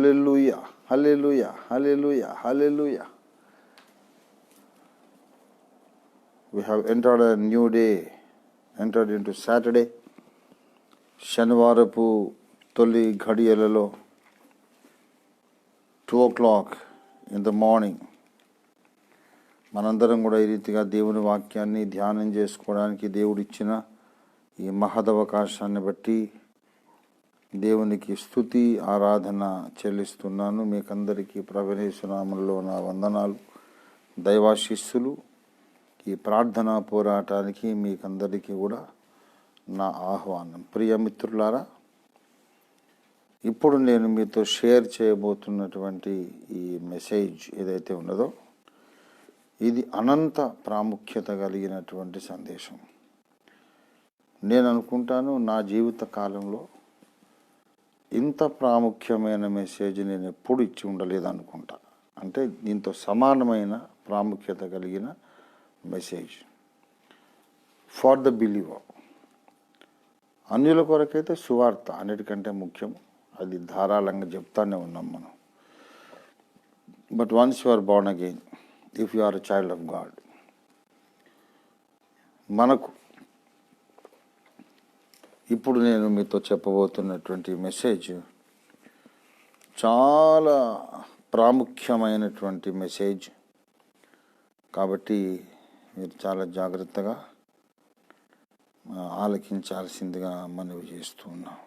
Hallelujah, hallelujah, hallelujah, hallelujah. We have entered a new day, entered into Saturday. శనివారపు తొలి ఘడియలలో 2 o'clock in the morning మనందరం కూడా ఈ రీతిగా దేవుని వాక్యాన్ని ధ్యానం చేసుకోవడానికి దేవుడిచ్చిన ఈ మహదవకాశాన్ని బట్టి దేవునికి స్తుతి ఆరాధన చెల్లిస్తున్నాను. మీకందరికీ ప్రభుయేసు నామములో నా వందనాలు, దైవాశీస్సులు. ఈ ప్రార్థనా పోరాటానికి మీకందరికీ కూడా నా ఆహ్వానం. ప్రియమిత్రులారా, ఇప్పుడు నేను మీతో షేర్ చేయబోతున్నటువంటి ఈ మెసేజ్ ఏదైతే ఉన్నదో ఇది అనంత ప్రాముఖ్యత కలిగినటువంటి సందేశం. నేను అనుకుంటాను నా జీవిత కాలంలో ఇంత ప్రాముఖ్యమైన మెసేజ్ నేను ఎప్పుడు ఇచ్చి ఉండలేదు అనుకుంటా. అంటే దీంతో సమానమైన ప్రాముఖ్యత కలిగిన మెసేజ్ ఫార్ ద బిలీవర్. అన్యుల కొరకైతే సువార్త అన్నిటికంటే ముఖ్యం, అది ధారాళంగా చెప్తానే ఉన్నాం మనం. But once you are born again, if you are a child of God, మనకు ఇప్పుడు నేను మీతో చెప్పబోతున్నటువంటి మెసేజ్ చాలా ప్రాముఖ్యమైనటువంటి మెసేజ్. కాబట్టి మీరు చాలా జాగ్రత్తగా ఆలకించాల్సిందిగా మనవి చేస్తూ ఉన్నాం.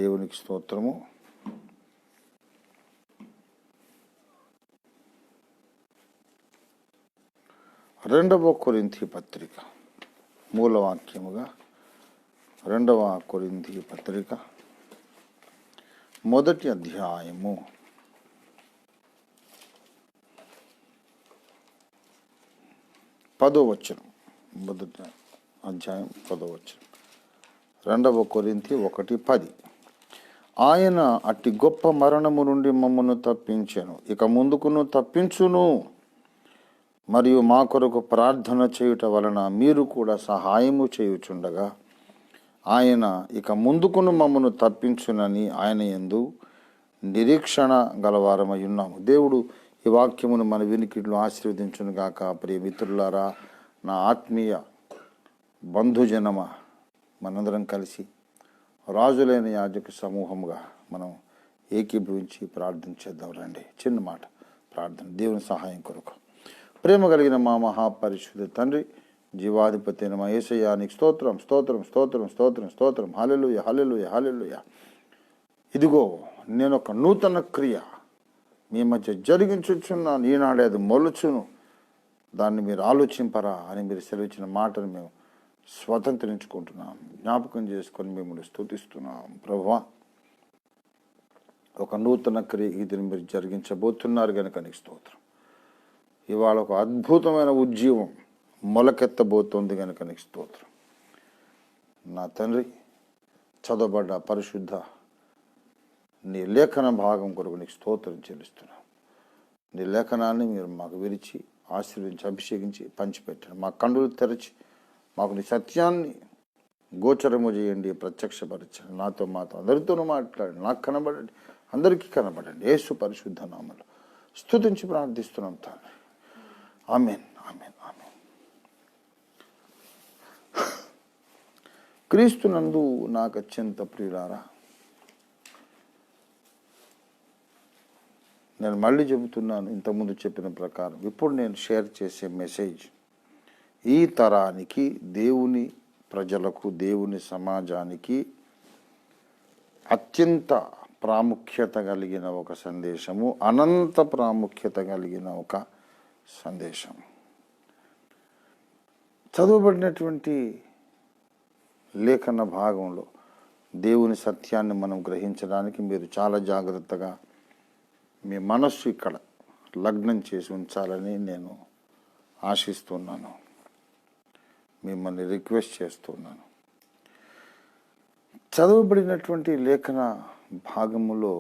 దేవునికి స్తోత్రము. రెండవ కొరింథీ పత్రిక మూలవాక్యముగా 2వ కొరింథీ పత్రిక 1వ అధ్యాయము 10వ వచనం. 1వ అధ్యాయం 10వ వచనం. 2వ కొరింథీ 1:10. ఆయన అట్టి గొప్ప మరణము నుండి మమ్మను తప్పించెను, ఇక ముందుకును తప్పించును. మరియు మా కొరకు ప్రార్థన చేయుట వలన మీరు కూడా సహాయము చేయుచుండగా ఆయన ఇక ముందుకును మమ్మను తప్పించునని ఆయన యందు నిరీక్షణ గలవారమై ఉన్నాము. దేవుడు ఈ వాక్యమును మన వినికిడిలో ఆశీర్వదించును గాక. ప్రియ మిత్రులారా, నా ఆత్మీయ బంధుజనమ, మనందరం కలిసి రాజులైన యాజక సమూహముగా మనం ఏకీభవించి ప్రార్థన చేద్దాం. రండి, చిన్న మాట ప్రార్థన. దేవుని సహాయం కొరకు. ప్రేమ కలిగిన మా మహాపరిశుద్ధ తండ్రి, జీవాధిపతి అయిన మా యేసయ్యా, నీకు స్తోత్రం, స్తోత్రం, స్తోత్రం, స్తోత్రం, స్తోత్రం. హల్లెలూయా, హల్లెలూయా, హల్లెలూయా. ఇదిగో నేను ఒక నూతన క్రియ మీ మధ్య జరిగించుచున్నాను, ఈనాడే అది మొలుచును, దాన్ని మీరు ఆలోచింపరా అని మీరు సెలవిచ్చిన మాటను మేము స్వతంత్రించుకుంటున్నాం, జ్ఞాపకం చేసుకొని మిమ్మల్ని స్తుతిస్తున్నాం. ప్రభువా, ఒక నూతన క్రియ ఇది మీరు జరిగించబోతున్నారు కనుక నీకు స్తోత్రం. ఇవాళ ఒక అద్భుతమైన ఉజ్జీవం మొలకెత్తబోతోంది కనుక నీకు స్తోత్రం. నా తండ్రి, చదవబడ్డ పరిశుద్ధ నీ లేఖన భాగం కొరకు నీకు స్తోత్రం చెల్లిస్తున్నాం. నీ లేఖనాన్ని మీరు మాకు విరిచి ఆశీర్వించి అభిషేకించి పంచిపెట్టండి. మా కన్నులు తెరచి మాకు నీ సత్యాన్ని గోచరము చేయండి, ప్రత్యక్షపరచండి. నాతో మాతో అందరితోనూ మాట్లాడండి, నాకు కనబడండి, అందరికీ కనబడండి. యేసు పరిశుద్ధ నామములో స్తుతించి ప్రార్థిస్తున్నాం తండ్రి. ఆమేన్, ఆమేన్, ఆమేన్. క్రీస్తునందు నాకు అత్యంత ప్రియులారా, నేను మళ్ళీ చెబుతున్నాను, ఇంతకుముందు చెప్పిన ప్రకారం ఇప్పుడు నేను షేర్ చేసే మెసేజ్ ఈ తరానికి, దేవుని ప్రజలకు, దేవుని సమాజానికి అత్యంత ప్రాముఖ్యత కలిగిన ఒక సందేశము, అనంత ప్రాముఖ్యత కలిగిన ఒక సందేశం. చదవబడినటువంటి లేఖన భాగంలో దేవుని సత్యాన్ని మనం గ్రహించడానికి మీరు చాలా జాగ్రత్తగా మీ మనస్సు ఇక్కడ లగ్నం చేసి ఉంచాలని నేను ఆశిస్తున్నాను, మిమ్మల్ని రిక్వెస్ట్ చేస్తున్నాను. చదవబడినటువంటి లేఖన భాగములో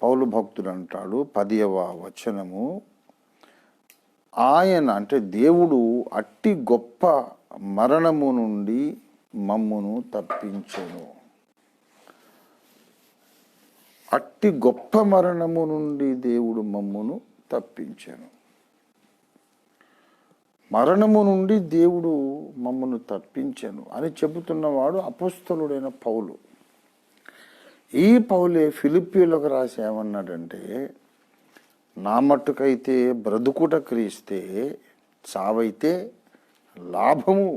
పౌలు భక్తుడు అంటాడు, 10వ వచనము, ఆయన అంటే దేవుడు అట్టి గొప్ప మరణము నుండి మమ్మును తప్పించెను. అట్టి గొప్ప మరణము నుండి దేవుడు మమ్మును తప్పించాను. మరణము నుండి దేవుడు మమ్మను తప్పించాను అని చెబుతున్నవాడు అపోస్తలుడైన పౌలు. ఈ పౌలే ఫిలిప్పీయులకు రాసి ఏమన్నాడంటే, నా మట్టుకైతే బ్రతుకుట క్రీస్తే, చావైతే లాభము.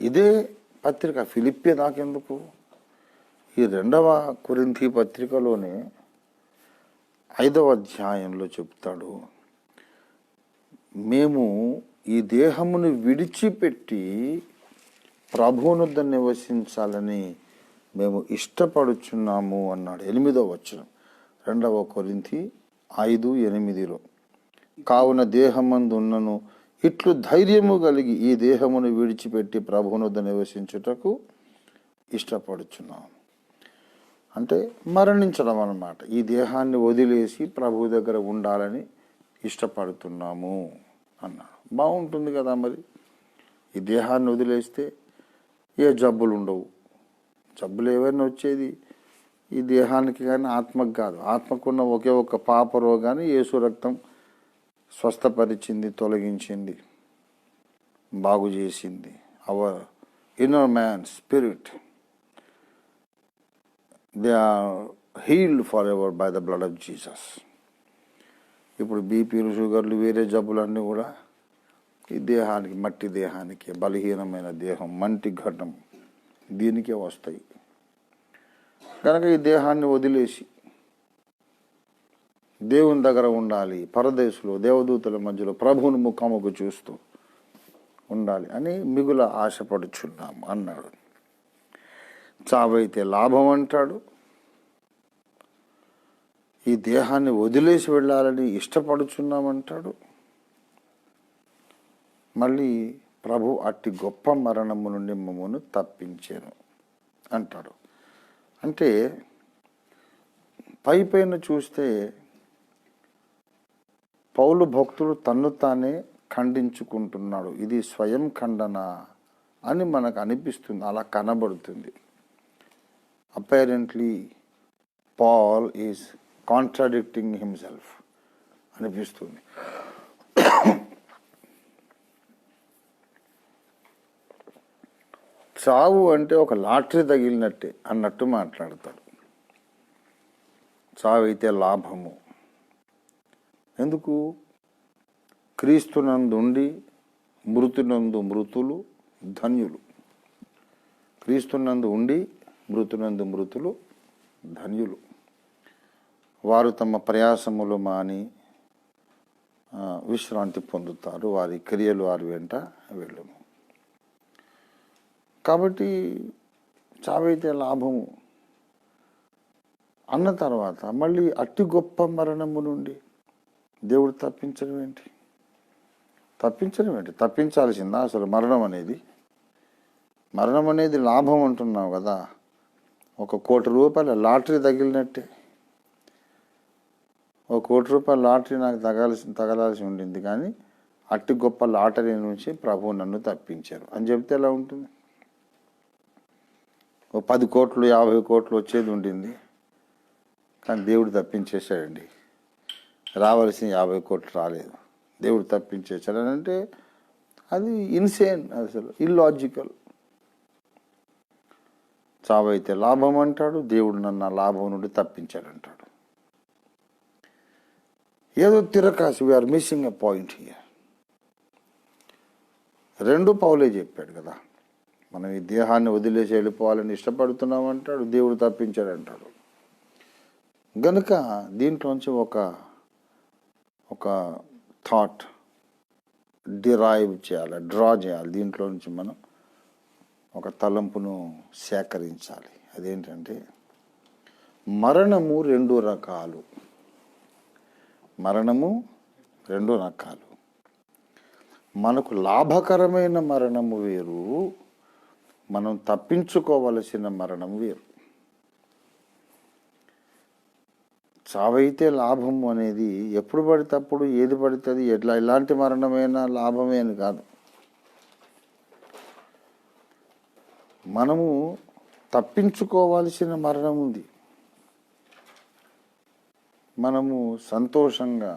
ఇదే పత్రిక ఫిలిప్పీ నాకెందుకు, ఈ 2వ కొరింథీ పత్రికలోనే 5వ అధ్యాయంలో చెప్తాడు, మేము ఈ దేహమును విడిచిపెట్టి ప్రభువునొద్ద నివసించాలని మేము ఇష్టపడుచున్నాము అన్నాడు. 8వ వచనం 2వ కొరింథీ 5:8. కావున దేహమందు ఉన్నను ఇట్లు ధైర్యము కలిగి ఈ దేహమును విడిచిపెట్టి ప్రభువునొద్ద నివసించుటకు ఇష్టపడుచున్నాము. అంటే మరణించడం అన్నమాట. ఈ దేహాన్ని వదిలేసి ప్రభు దగ్గర ఉండాలని ఇష్టపడుతున్నాము అన్నాడు. బాగుంటుంది కదా. మరి ఈ దేహాన్ని వదిలేస్తే ఏ జబ్బులు ఉండవు. జబ్బులు ఏవైనా వచ్చేది ఈ దేహానికి కానీ ఆత్మకు కాదు. ఆత్మకున్న ఒకే ఒక పాప రోగాన్ని యేసు రక్తం స్వస్థపరిచింది, తొలగించింది, బాగు చేసింది. Our inner man spirit, they are healed forever by the blood of Jesus. ఇప్పుడు బీపీలు, షుగర్లు, వేరే జబ్బులన్నీ కూడా ఈ దేహానికి, మట్టి దేహానికి, బలహీనమైన దేహం, మంటి ఘటం, దీనికే వస్తాయి. కనుక ఈ దేహాన్ని వదిలేసి దేవుని దగ్గర ఉండాలి, పరదేశంలో దేవదూతల మధ్యలో ప్రభువుని ముఖాముఖి చూస్తూ ఉండాలి అని మిగుల ఆశపడుచున్నాము అన్నాడు. చావైతే లాభం అంటాడు. ఈ దేహాన్ని వదిలేసి వెళ్ళాలని ఇష్టపడుచున్నామంటాడు. మళ్ళీ ప్రభు అట్టి గొప్ప మరణము నుండి మమ్మను తప్పించాను అంటాడు. అంటే పైపైన చూస్తే పౌలు భక్తుడు తన్ను తానే ఖండించుకుంటున్నాడు. ఇది స్వయం ఖండన అని మనకు అనిపిస్తుంది, అలా కనబడుతుంది. Apparently Paul is contradicting himself అనిపిస్తుంది. చావు అంటే ఒక లాటరీ తగిలినట్టే అన్నట్టు మాట్లాడతాడు. చావు అయితే లాభము. ఎందుకు? క్రీస్తునందుండి మృతునందు మృతులు ధన్యులు. క్రీస్తునందు ఉండి మృతునందు మృతులు ధన్యులు. వారు తమ ప్రయాసములు మాని విశ్రాంతి పొందుతారు, వారి క్రియలు వారి వెంట వెళ్ళము. కాబట్టి చావైతే లాభము అన్న తర్వాత మళ్ళీ అట్టి గొప్ప మరణము నుండి దేవుడు తప్పించడం ఏంటి? తప్పించాల్సిందా అసలు మరణం అనేది? మరణం అనేది లాభం అంటున్నావు కదా. 1 కోటి రూపాయల లాటరీ తగిలినట్టే. 1 కోటి రూపాయల లాటరీ నాకు తగలాల్సి ఉండింది, కానీ అట్టి గొప్ప లాటరీ నుంచి ప్రభువు నన్ను తప్పించారు అని చెప్తే ఎలా ఉంటుంది? 10 కోట్లు 50 కోట్లు వచ్చేది ఉండింది, కానీ దేవుడు తప్పించేశాడండి. రావాల్సిన 50 కోట్లు రాలేదు, దేవుడు తప్పించేశాడు అని అంటే అది ఇన్సేన్, అసలు ఇల్లాజికల్. చావైతే లాభం అంటాడు, దేవుడు నన్ను లాభం నుండి తప్పించాడంటాడు. ఏదో తిరకాసి. We are missing a point here. 2 పౌలే చెప్పాడు కదా, మనం ఈ దేహాన్ని వదిలేసి వెళ్ళిపోవాలని ఇష్టపడుతున్నాం అంటాడు, దేవుడు తప్పించాడంటాడు. గనుక దీంట్లోంచి ఒక థాట్ డ్రా చేయాలి. దీంట్లో నుంచి మనం ఒక తలంపును సేకరించాలి. అదేంటంటే మరణము 2 రకాలు. మరణము 2 రకాలు. మనకు లాభకరమైన మరణము వేరు, మనం తప్పించుకోవలసిన మరణం వేరు. చావైతే లాభము అనేది ఎప్పుడు పడితే అప్పుడు, ఏది పడుతుంది, ఎలాంటి మరణమైనా లాభమే అని కాదు. మనము తప్పించుకోవాల్సిన మరణం ఉంది, మనము సంతోషంగా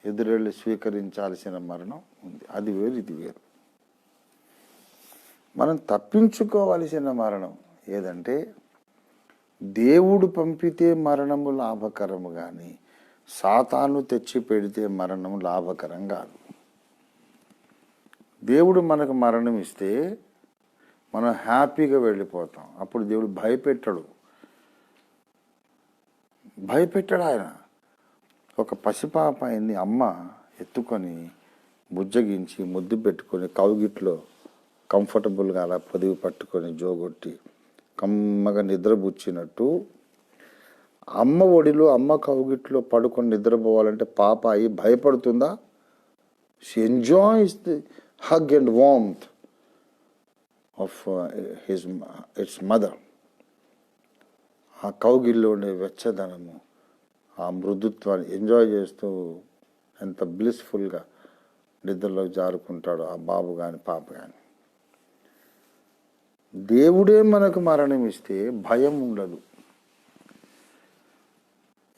ఎదురెళ్ళి స్వీకరించాల్సిన మరణం ఉంది. అది వేరు, ఇది వేరు. మనం తప్పించుకోవలసిన మరణం ఏదంటే, దేవుడు పంపితే మరణము లాభకరము కానీ సాతాను తెచ్చి పెడితే మరణం లాభకరం కాదు. దేవుడు మనకు మరణం ఇస్తే మనం హ్యాపీగా వెళ్ళిపోతాం. అప్పుడు దేవుడు భయపెట్టాడు ఆయన. ఒక పసిపాప ఆయన్ని అమ్మ ఎత్తుకొని బుజ్జగించి ముద్దు పెట్టుకొని కౌగిట్లో కంఫర్టబుల్గా అలా పొదివి పట్టుకొని జోగొట్టి కమ్మగా నిద్రపుచ్చినట్టు అమ్మ ఒడిలో అమ్మ కౌగిట్లో పడుకొని నిద్రపోవాలంటే పాప అయి భయపడుతుందా? She enjoys the hug and warmth of its mother. ఆ కౌగిల్లో ఉండే వెచ్చదనము, ఆ మృదుత్వాన్ని ఎంజాయ్ చేస్తూ ఎంత బ్లిస్ఫుల్గా నిద్రలోకి జారుకుంటాడు ఆ బాబు కానీ పాప కానీ. దేవుడే మనకు మరణం ఇస్తే భయం ఉండదు.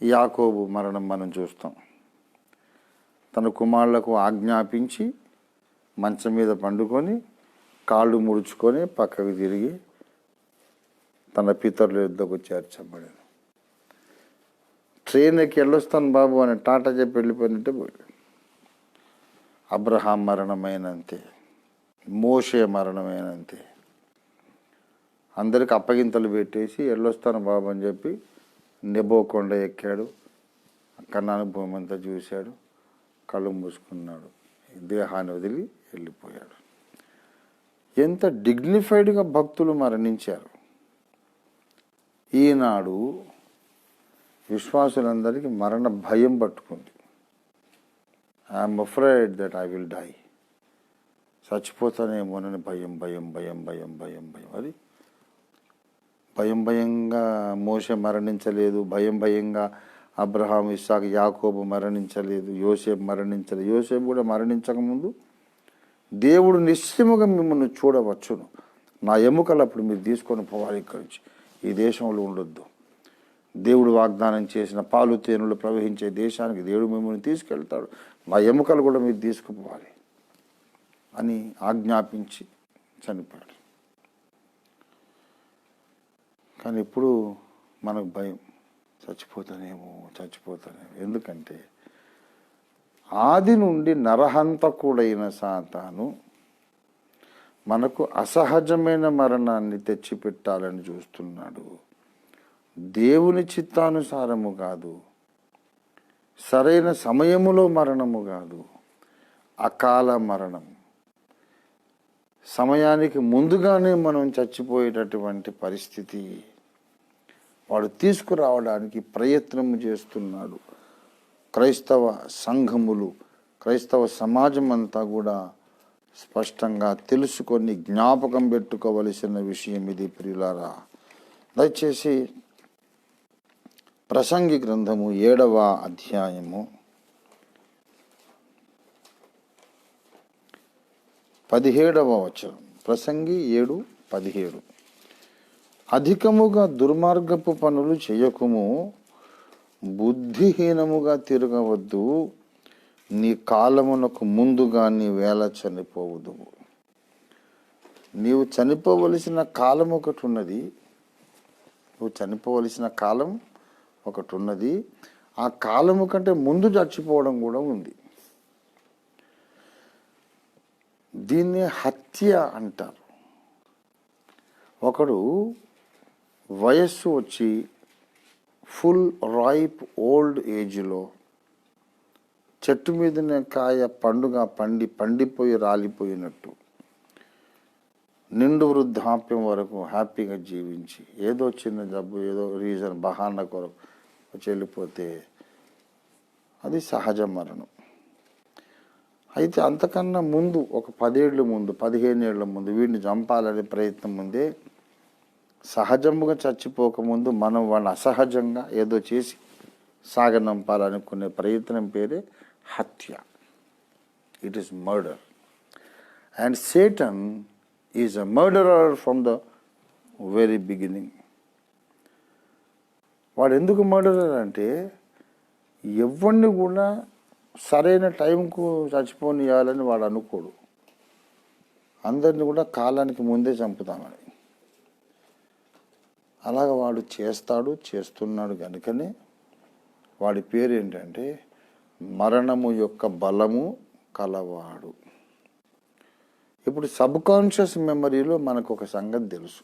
యాకోబు మరణం మనం చూస్తాం. తన కుమారులకు ఆజ్ఞాపించి మంచం మీద పండుకొని కాళ్ళు ముడుచుకొని పక్కకు తిరిగి తన పితరుల యుద్ధకు చేర్చబడాడు. ట్రైన్ ఎక్కి వెళ్ళొస్తాను బాబు అని టాటా చెప్పి వెళ్ళిపోయినట్టే పోయాడు. అబ్రహాం మరణమైనంతే, మోషే మరణమైనంతే. అందరికి అప్పగింతలు పెట్టేసి వెళ్ళొస్తాను బాబు అని చెప్పి నెబో కొండ ఎక్కాడు. కన్నాను భూమి అంతా చూశాడు, కళ్ళు మూసుకున్నాడు, దేహాన్ని వదిలి వెళ్ళిపోయాడు. ఎంత డిగ్నిఫైడ్గా భక్తులు మరణించారు. ఈనాడు విశ్వాసులందరికీ మరణ భయం పట్టుకుంది. I'm afraid that I will die. చచ్చిపోతానేమోనని భయం భయం భయం భయం భయం భయం. అది భయంగా మోషే మరణించలేదు, భయంగా అబ్రహాం, ఇస్సాకు, యాకోబు మరణించలేదు, యోసేపు మరణించలేదు. యోసేపు కూడా మరణించకముందు దేవుడు నిశ్చయముగా మిమ్మల్ని చూడవచ్చును, నా ఎముకలు అప్పుడు మీరు తీసుకొని పోవాలి, ఇక్కడి నుంచి ఈ దేశంలో ఉండొద్దు, దేవుడు వాగ్దానం చేసిన పాలు తేనెలు ప్రవహించే దేశానికి దేవుడు మిమ్మల్ని తీసుకెళ్తాడు, నా ఎముకలు కూడా మీరు తీసుకుపోవాలి అని ఆజ్ఞాపించి చనిపోయాడు. కానీ ఇప్పుడు మనకు భయం, చచ్చిపోతానేమో. ఎందుకంటే ఆది నుండి నరహంతకుడైన సాతాను మనకు అసహజమైన మరణాన్ని తెచ్చిపెట్టాలని చూస్తున్నాడు. దేవుని చిత్తానుసారము కాదు, సరైన సమయములో మరణము కాదు, అకాల మరణం. సమయానికి ముందుగానే మనం చచ్చిపోయేటటువంటి పరిస్థితి వాడు తీసుకురావడానికి ప్రయత్నం చేస్తున్నాడు. క్రైస్తవ సంఘములు, క్రైస్తవ సమాజం అంతా కూడా స్పష్టంగా తెలుసుకొని జ్ఞాపకం పెట్టుకోవలసిన విషయం ఇది ప్రియులారా. దయచేసి ప్రసంగి గ్రంథము 7వ అధ్యాయము 17వ వచనం. ప్రసంగి 7:17. అధికముగా దుర్మార్గపు పనులు చేయకుము, బుద్ధిహీనముగా తిరగవద్దు, నీ కాలమునకు ముందుగా నీ వేళ చనిపోవద్దు. నీవు చనిపోవలసిన కాలం ఒకటి ఉన్నది, ఆ కాలము కంటే ముందు చచ్చిపోవడం కూడా ఉంది. దీన్ని హత్య అంటారు. ఒకడు వయస్సు వచ్చి ఫుల్ రైప్ ఓల్డ్ ఏజ్లో చెట్టు మీదనే కాయ పండుగ పండిపోయి రాలిపోయినట్టు నిండు వృద్ధాప్యం వరకు హ్యాపీగా జీవించి ఏదో చిన్న జబ్బు, ఏదో రీజన్, బహానా కొరకు వెళ్ళిపోతే అది సహజ మరణం. అయితే అంతకన్నా ముందు ఒక 10 ఏళ్ళ ముందు, 15 ఏళ్ళ ముందు వీడిని చంపాలనే ప్రయత్నం ముందే, సహజముగా చచ్చిపోకముందు మనం వాళ్ళని అసహజంగా ఏదో చేసి సాగనంపాలనుకునే ప్రయత్నం పేరే హత్య. It is murder. And Satan is a murderer from the very beginning. వాడు ఎందుకు మర్డరర్ అంటే ఎవరిని కూడా సరైన టైంకు చచ్చిపోనియాలని వాడు అనుకోడు. అందరిని కూడా కాలానికి ముందే చంపుతామని. అలాగ వాడు చేస్తున్నాడు కనుకనే వాడి పేరు ఏంటంటే మరణము యొక్క బలము కలవాడు. ఇప్పుడు సబ్కాన్షియస్ మెమరీలో మనకు ఒక సంగతి తెలుసు.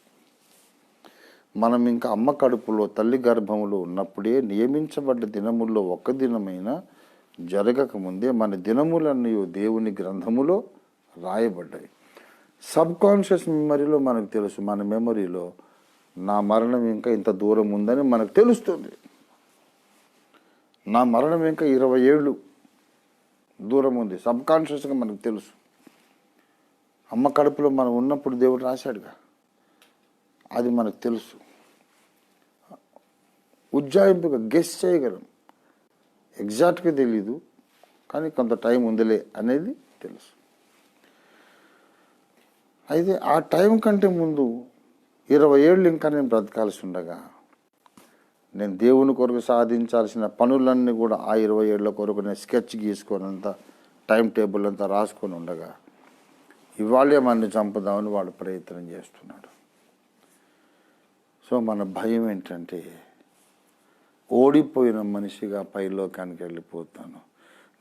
మనం ఇంకా అమ్మ కడుపులో తల్లి గర్భములో ఉన్నప్పుడే నియమించబడ్డ దినముల్లో ఒక్క దినమైనా జరగకముందే మన దినములన్నీ దేవుని గ్రంథములో రాయబడ్డాయి. సబ్కాన్షియస్ మెమరీలో మనకు తెలుసు, మన మెమరీలో నా మరణం ఇంకా ఇంత దూరం ఉందని మనకు తెలుస్తుంది. నా మరణం ఇంకా 20 ఏళ్ళు దూరం ఉంది, సబ్కాన్షియస్గా మనకు తెలుసు. అమ్మ కడుపులో మనం ఉన్నప్పుడు దేవుడు రాశాడుగా, అది మనకు తెలుసు. ఉజ్జాయింపుగా గెస్ చేయగలం, ఎగ్జాక్ట్గా తెలీదు కానీ కొంత టైం ఉందిలే అనేది తెలుసు. అయితే ఆ టైం కంటే ముందు 20 ఏళ్ళు ఇంకా నేను బ్రతకాల్సి ఉండగా, నేను దేవుని కొరకు సాధించాల్సిన పనులన్నీ కూడా ఆ 20 ఏళ్ళ కొరకు నేను స్కెచ్ గీసుకొని అంతా టైం టేబుల్ అంతా రాసుకొని ఉండగా ఇవాళే మనల్ని చంపుదామని వాడు ప్రయత్నం చేస్తున్నాడు. సో మన భయం ఏంటంటే ఓడిపోయిన మనిషిగా పైలోకానికి వెళ్ళిపోతాను,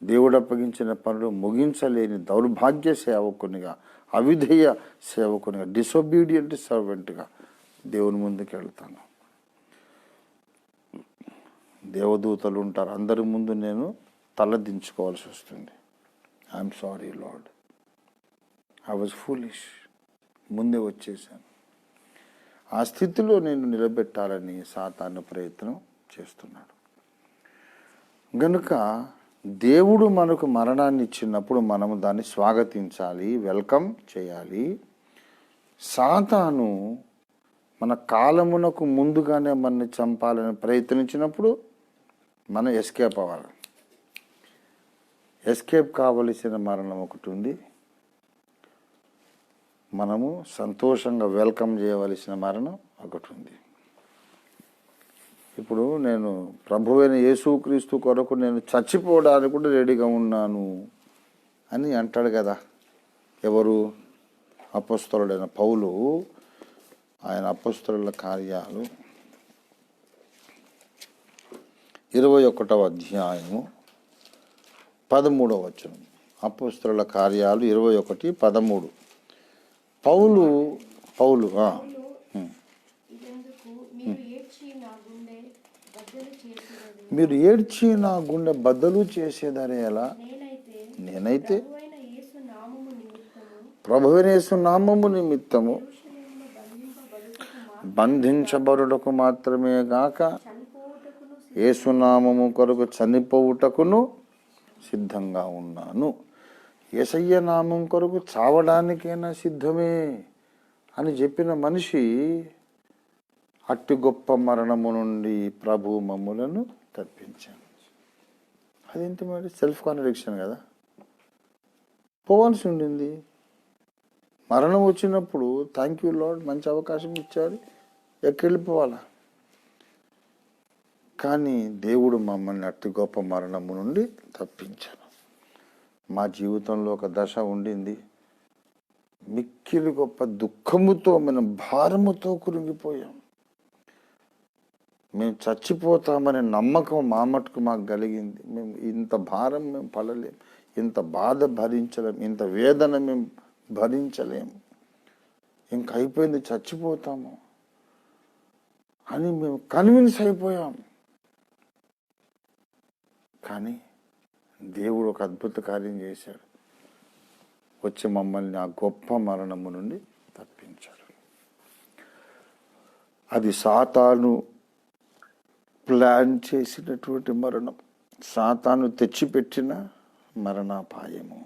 దేవుడు అప్పగించిన పనులు ముగించలేని దౌర్భాగ్య సేవకునిగా, అవిధేయ సేవకునిగా, డిసొబీడియంట్ సర్వెంట్గా దేవుని ముందుకు వెళ్తాను. దేవదూతలు ఉంటారు, అందరి ముందు నేను తల దించుకోవాల్సి వస్తుంది. I'm sorry lord, I was foolish, ముందే వచ్చేసాను. ఆ స్థితిలో నేను నిలబెట్టాలని సాతాను ప్రయత్నం చేస్తున్నాడు. గనుక దేవుడు మనకు మరణాన్ని ఇచ్చినప్పుడు మనము దాన్ని స్వాగతించాలి, వెల్కమ్ చేయాలి. సాతాను మన కాలమునకు ముందుగానే మనల్ని చంపాలని ప్రయత్నించినప్పుడు మనం ఎస్కేప్ అవ్వాలి. ఎస్కేప్ కావలసిన మరణం ఒకటి ఉంది, మనము సంతోషంగా వెల్కమ్ చేయవలసిన మరణం ఒకటి ఉంది. ఇప్పుడు నేను ప్రభువైన యేసుక్రీస్తు కొరకు నేను చచ్చిపోవడానికి కూడా రెడీగా ఉన్నాను అని అంటాడు కదా. ఎవరు? అపొస్తలుడైన పౌలు. ఆయన అపొస్తలుల కార్యాలు 21వ అధ్యాయము 13వ వచనం. అపొస్తలుల కార్యాలు 21:13. పౌలు మీరు ఏడ్చి నా గుండె బద్దలు చేసేదరే ఎలా? నేనైతే ప్రభువైన యేసు నామము నిమిత్తము బంధించబడుటకు మాత్రమే గాక యేసునామము కొరకు చనిపోవుటకును సిద్ధంగా ఉన్నాను. యేసయ్య నామం కొరకు చావడానికైనా సిద్ధమే అని చెప్పిన మనిషి అట్టి గొప్ప మరణము నుండి ప్రభు మమ్ములను తప్పించాను. అదేంటి మరి? సెల్ఫ్ కాంట్రడిక్షన్ కదా. పోవాల్సి ఉండింది. మరణం వచ్చినప్పుడు థ్యాంక్ యూ లార్డ్, మంచి అవకాశం ఇచ్చాడు, ఎక్కెళ్ళిపోవాలా. కానీ దేవుడు మమ్మల్ని అట్టి గొప్ప మరణము నుండి తప్పించాను. మా జీవితంలో ఒక దశ ఉండింది, మిక్కిలి గొప్ప దుఃఖముతో మనం భారముతో కురింగిపోయాం. మేము చచ్చిపోతామనే నమ్మకం మా మటుకు మాకు కలిగింది. మేము ఇంత భారం మేము పడలేం, ఇంత బాధ భరించలేం, ఇంత వేదన మేము భరించలేం, ఇంక అయిపోయింది, చచ్చిపోతాము అని మేము కన్విన్స్ అయిపోయాం. కానీ దేవుడు ఒక అద్భుత కార్యం చేశాడు, వచ్చి మమ్మల్ని ఆ గొప్ప మరణము నుండి తప్పించాడు. అది సాతాను ప్లాన్ చేసినటువంటి మరణం, సాతాను తెచ్చిపెట్టిన మరణాపాయము.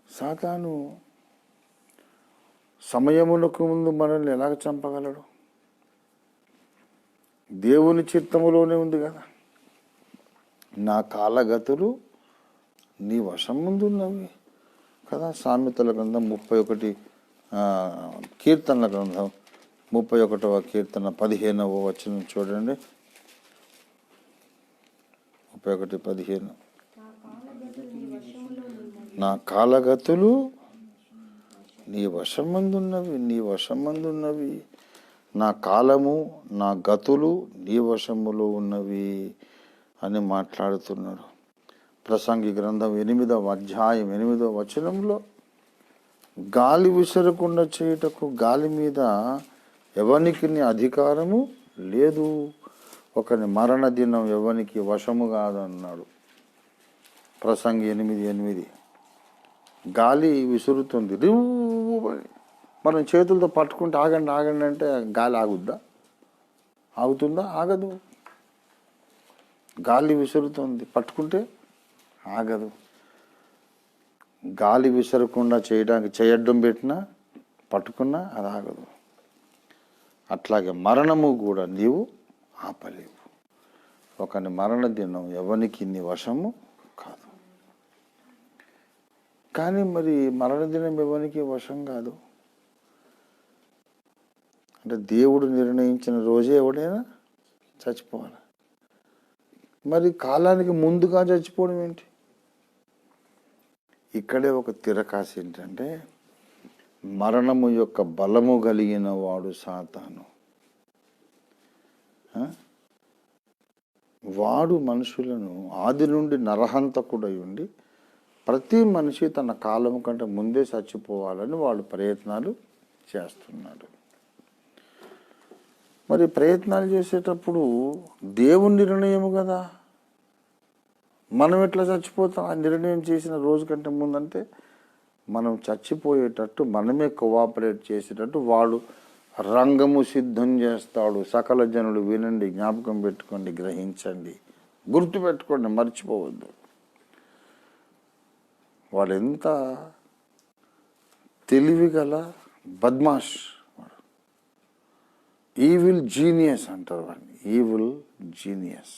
సాతాను సమయమునకు ముందు మనల్ని ఎలాగ చంపగలడు? దేవుని చిత్తములోనే ఉంది కదా. నా కాలగతులు నీ వశం ముందున్నవి కదా. సామెతల గ్రంథం 31 కీర్తనల గ్రంథం 31వ కీర్తన 15వ వచనం చూడండి. 31:15. నా కాలగతులు నీ వశమందున్నవి, నా కాలము నా గతులు నీ వశములో ఉన్నవి అని మాట్లాడుతున్నాడు. ప్రసంగి గ్రంథం 8వ అధ్యాయం 8వ వచనంలో గాలి విసరకుండా చేయుటకు గాలి మీద ఎవనికి అధికారము లేదు, ఒకని మరణ దినం ఎవనికి వశము కాదన్నాడు. ప్రసంగి 8:8. గాలి విసురుతుంది రివ్వని, మనం చేతులతో పట్టుకుంటే ఆగండి ఆగండి అంటే గాలి ఆగుద్దా? ఆగుతుందా? ఆగదు. గాలి విసురుతుంది, పట్టుకుంటే ఆగదు. గాలి విసరకుండా చేయడం పెట్టినా పట్టుకున్నా అది ఆగదు. అట్లాగే మరణము కూడా నీవు ఆపలేవు. ఒకని మరణ దినం ఎవనికి నీ వశము కాదు. కానీ మరి మరణ దినం ఎవరికి వశం కాదు అంటే దేవుడు నిర్ణయించిన రోజే ఎవడైనా చచ్చిపోవాలి. మరి కాలానికి ముందుగా చచ్చిపోవడం ఏంటి? ఇక్కడే ఒక తిరకాసు ఏంటంటే, మరణము యొక్క బలము కలిగిన వాడు సాతాను. వాడు మనుషులను ఆది నుండి నరహంతకుడై ఉండి ప్రతి మనిషి తన కాలం కంటే ముందే చచ్చిపోవాలని వాడు ప్రయత్నాలు చేస్తున్నాడు. మరి ప్రయత్నాలు చేసేటప్పుడు దేవుని నిర్ణయం కదా, మనం ఎట్లా చచ్చిపోతాం? ఆ నిర్ణయం చేసిన రోజు కంటే ముందంటే మనం చచ్చిపోయేటట్టు మనమే కోఆపరేట్ చేసేటట్టు వాడు రంగము సిద్ధం చేస్తాడు. సకల జనులు వినండి, జ్ఞాపకం పెట్టుకోండి, గ్రహించండి, గుర్తు పెట్టుకోండి, మర్చిపోవద్దు. వాడు ఎంత తెలివిగల బద్మాష్, ఈవిల్ జీనియస్ అంటారు వాడిని. Evil genius.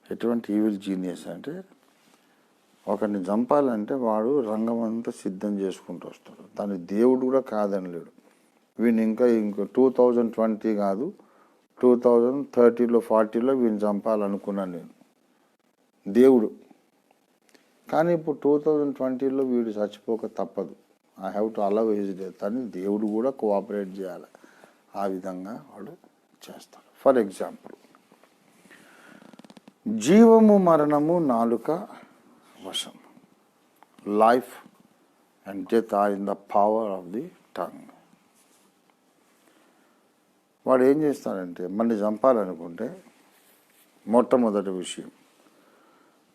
ఎటువంటి ఈవిల్ జీనియస్ అంటే, ఒకరిని చంపాలంటే వాడు రంగం అంతా సిద్ధం చేసుకుంటూ వస్తాడు. దాన్ని దేవుడు కూడా కాదనలేడు. వీని ఇంకా 2020 కాదు, 2030లో 40లో వీని చంపాలనుకున్నాను నేను, దేవుడు. కానీ ఇప్పుడు 2020లో వీడు చచ్చిపోక తప్పదు. I have to allow his death అని దేవుడు కూడా కోఆపరేట్ చేయాలి. ఆ విధంగా వాడు చేస్తాడు. ఫర్ ఎగ్జాంపుల్, జీవము మరణము నాలుక వశం. Life and death are in the power of the tongue. వాడు ఏం చేస్తాడంటే, మనని చంపాలనుకుంటే మొట్టమొదటి విషయం,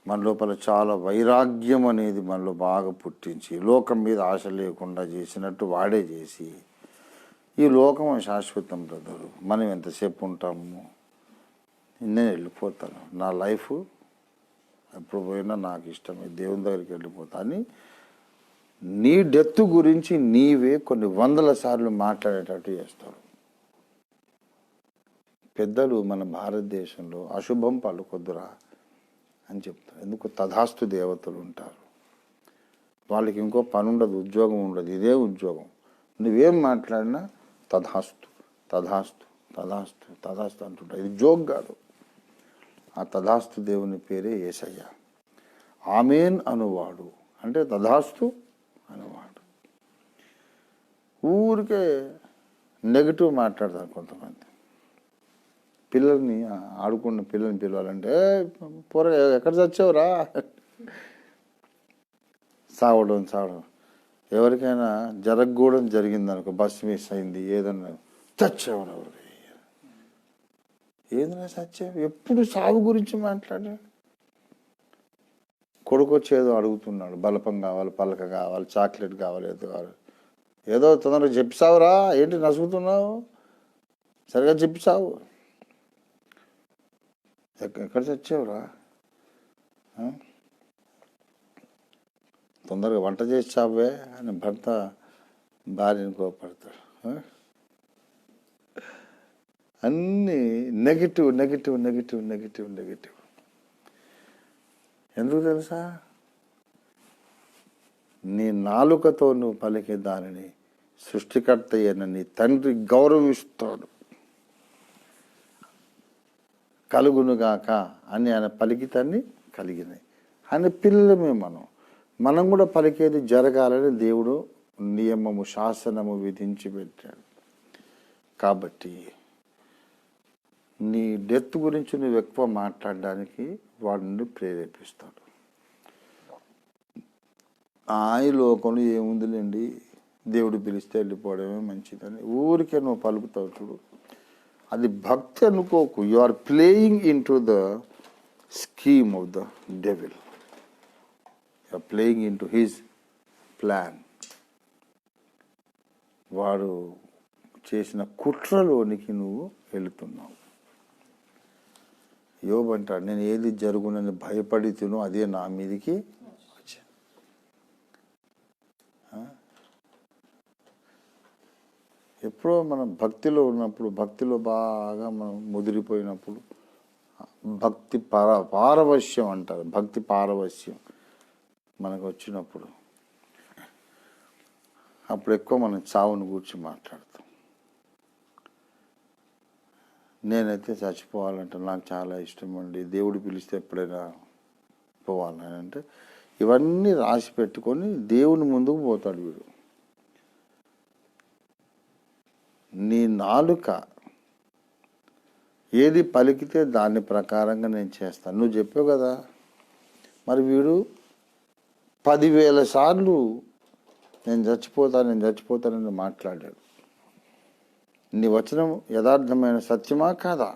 మన లోపల చాలా వైరాగ్యం అనేది మనలో బాగా పుట్టించి లోకం మీద ఆశ లేకుండా చేసినట్టు వాడే చేసి, ఈ లోకం శాశ్వతం బ్రదరు, మనం ఎంతసేపు ఉంటాము, నేను వెళ్ళిపోతాను, నా లైఫ్ ఎప్పుడు పోయినా నాకు ఇష్టమే, దేవుని దగ్గరికి వెళ్ళిపోతా అని నీ డెత్ గురించి నీవే కొన్ని వందల సార్లు మాట్లాడేటట్టు చేస్తాడు. పెద్దలు మన భారతదేశంలో అశుభం పలుకొద్దురా అని చెప్తారు. ఎందుకు? తథాస్తు దేవతలు ఉంటారు, వాళ్ళకి ఇంకో పని ఉండదు, ఉద్యోగం ఉండదు, ఇదే ఉద్యోగం. నువ్వేం మాట్లాడినా తథాస్తు తథాస్తు తథాస్తు తథాస్తు అంటుంటారు. ఇది జోక్ కాదు. ఆ తథాస్తు దేవుని పేరే యేసయ్య. ఆమేన్ అనువాడు అంటే తథాస్తు అనువాడు. ఊరికే నెగిటివ్ మాట్లాడతారు కొంతమంది. పిల్లల్ని ఆడుకున్న పిల్లల్ని పిలవాలంటే, పొర ఎక్కడ చచ్చావురా, సావడం. ఎవరికైనా జరగకూడదు జరిగిందనుకో, బస్సు మిస్ అయింది, ఏదన్నా చచ్చావురా, ఏదైనా చచ్చావు, ఎప్పుడు సాగు గురించి మాట్లాడాడు. కొడుకు వచ్చేదో అడుగుతున్నాడు, బలపం కావాలి, పలక కావాలి, చాక్లెట్ కావాలి, ఏదో కావాలి, ఏదో తొందరగా చెప్పిసావురా, ఏంటి నసుగుతున్నావు, సరిగా చెప్పిసావు, ఎక్కడ చచ్చావురా, తొందరగా వంట చేసి చావే అని భర్త భార్యను కోపడతాడు. అన్నీ negative negative negative negative negative. ఎందుకు తెలుసా? నీ నాలుకతో నువ్వు పలికే దానిని సృష్టికర్త అయిన నీ తండ్రి గౌరవిస్తాడు. కలుగునుగాక అని ఆయన పలికితాన్ని కలిగినాయి. ఆయన పిల్లలమే మనం కూడా పలికేది జరగాలని దేవుడు నియమము, శాసనము విధించి పెట్టాడు. కాబట్టి నీ డెత్ గురించి నువ్వు ఎక్కువ మాట్లాడడానికి వాడిని ప్రేరేపిస్తాడు. ఈ లోకంలో ఏముందిలేండి, దేవుడు పిలిస్తే వెళ్ళిపోవడమే మంచిదని ఊరికే నువ్వు పలుకుతావు చూడు, అది భక్తి అనుకోకు. You are playing into the scheme of the devil. You are playing into his plan. వాడు చేసిన కుట్రలోనికి నువ్వు వెళుతున్నావు. యోబు అంటాడు, నేను ఏది జరుగునని భయపడి తిను అదే నా మీదికి వచ్చా. ఎప్పుడో మనం భక్తిలో ఉన్నప్పుడు, భక్తిలో బాగా మనం ముదిరిపోయినప్పుడు, భక్తి పారవశ్యం అంటారు, భక్తి పారవశ్యం మనకు వచ్చినప్పుడు అప్పుడు ఎక్కువ మనం చావుని గురించి మాట్లాడతాం. నేనైతే చచ్చిపోవాలంటే నాకు చాలా ఇష్టం అండి, దేవుడు పిలిస్తే ఎప్పుడైనా పోవాలని అంటే ఇవన్నీ రాసి పెట్టుకొని దేవుని ముందుకు పోతాడు వీడు. నీ నాలుక ఏది పలికితే దాని ప్రకారంగా నేను చేస్తాను. నువ్వు చెప్పావు కదా, మరి వీడు 10,000 సార్లు నేను చచ్చిపోతానని మాట్లాడాడు. నీ వచనం యథార్థమైన సత్యమా కాదా?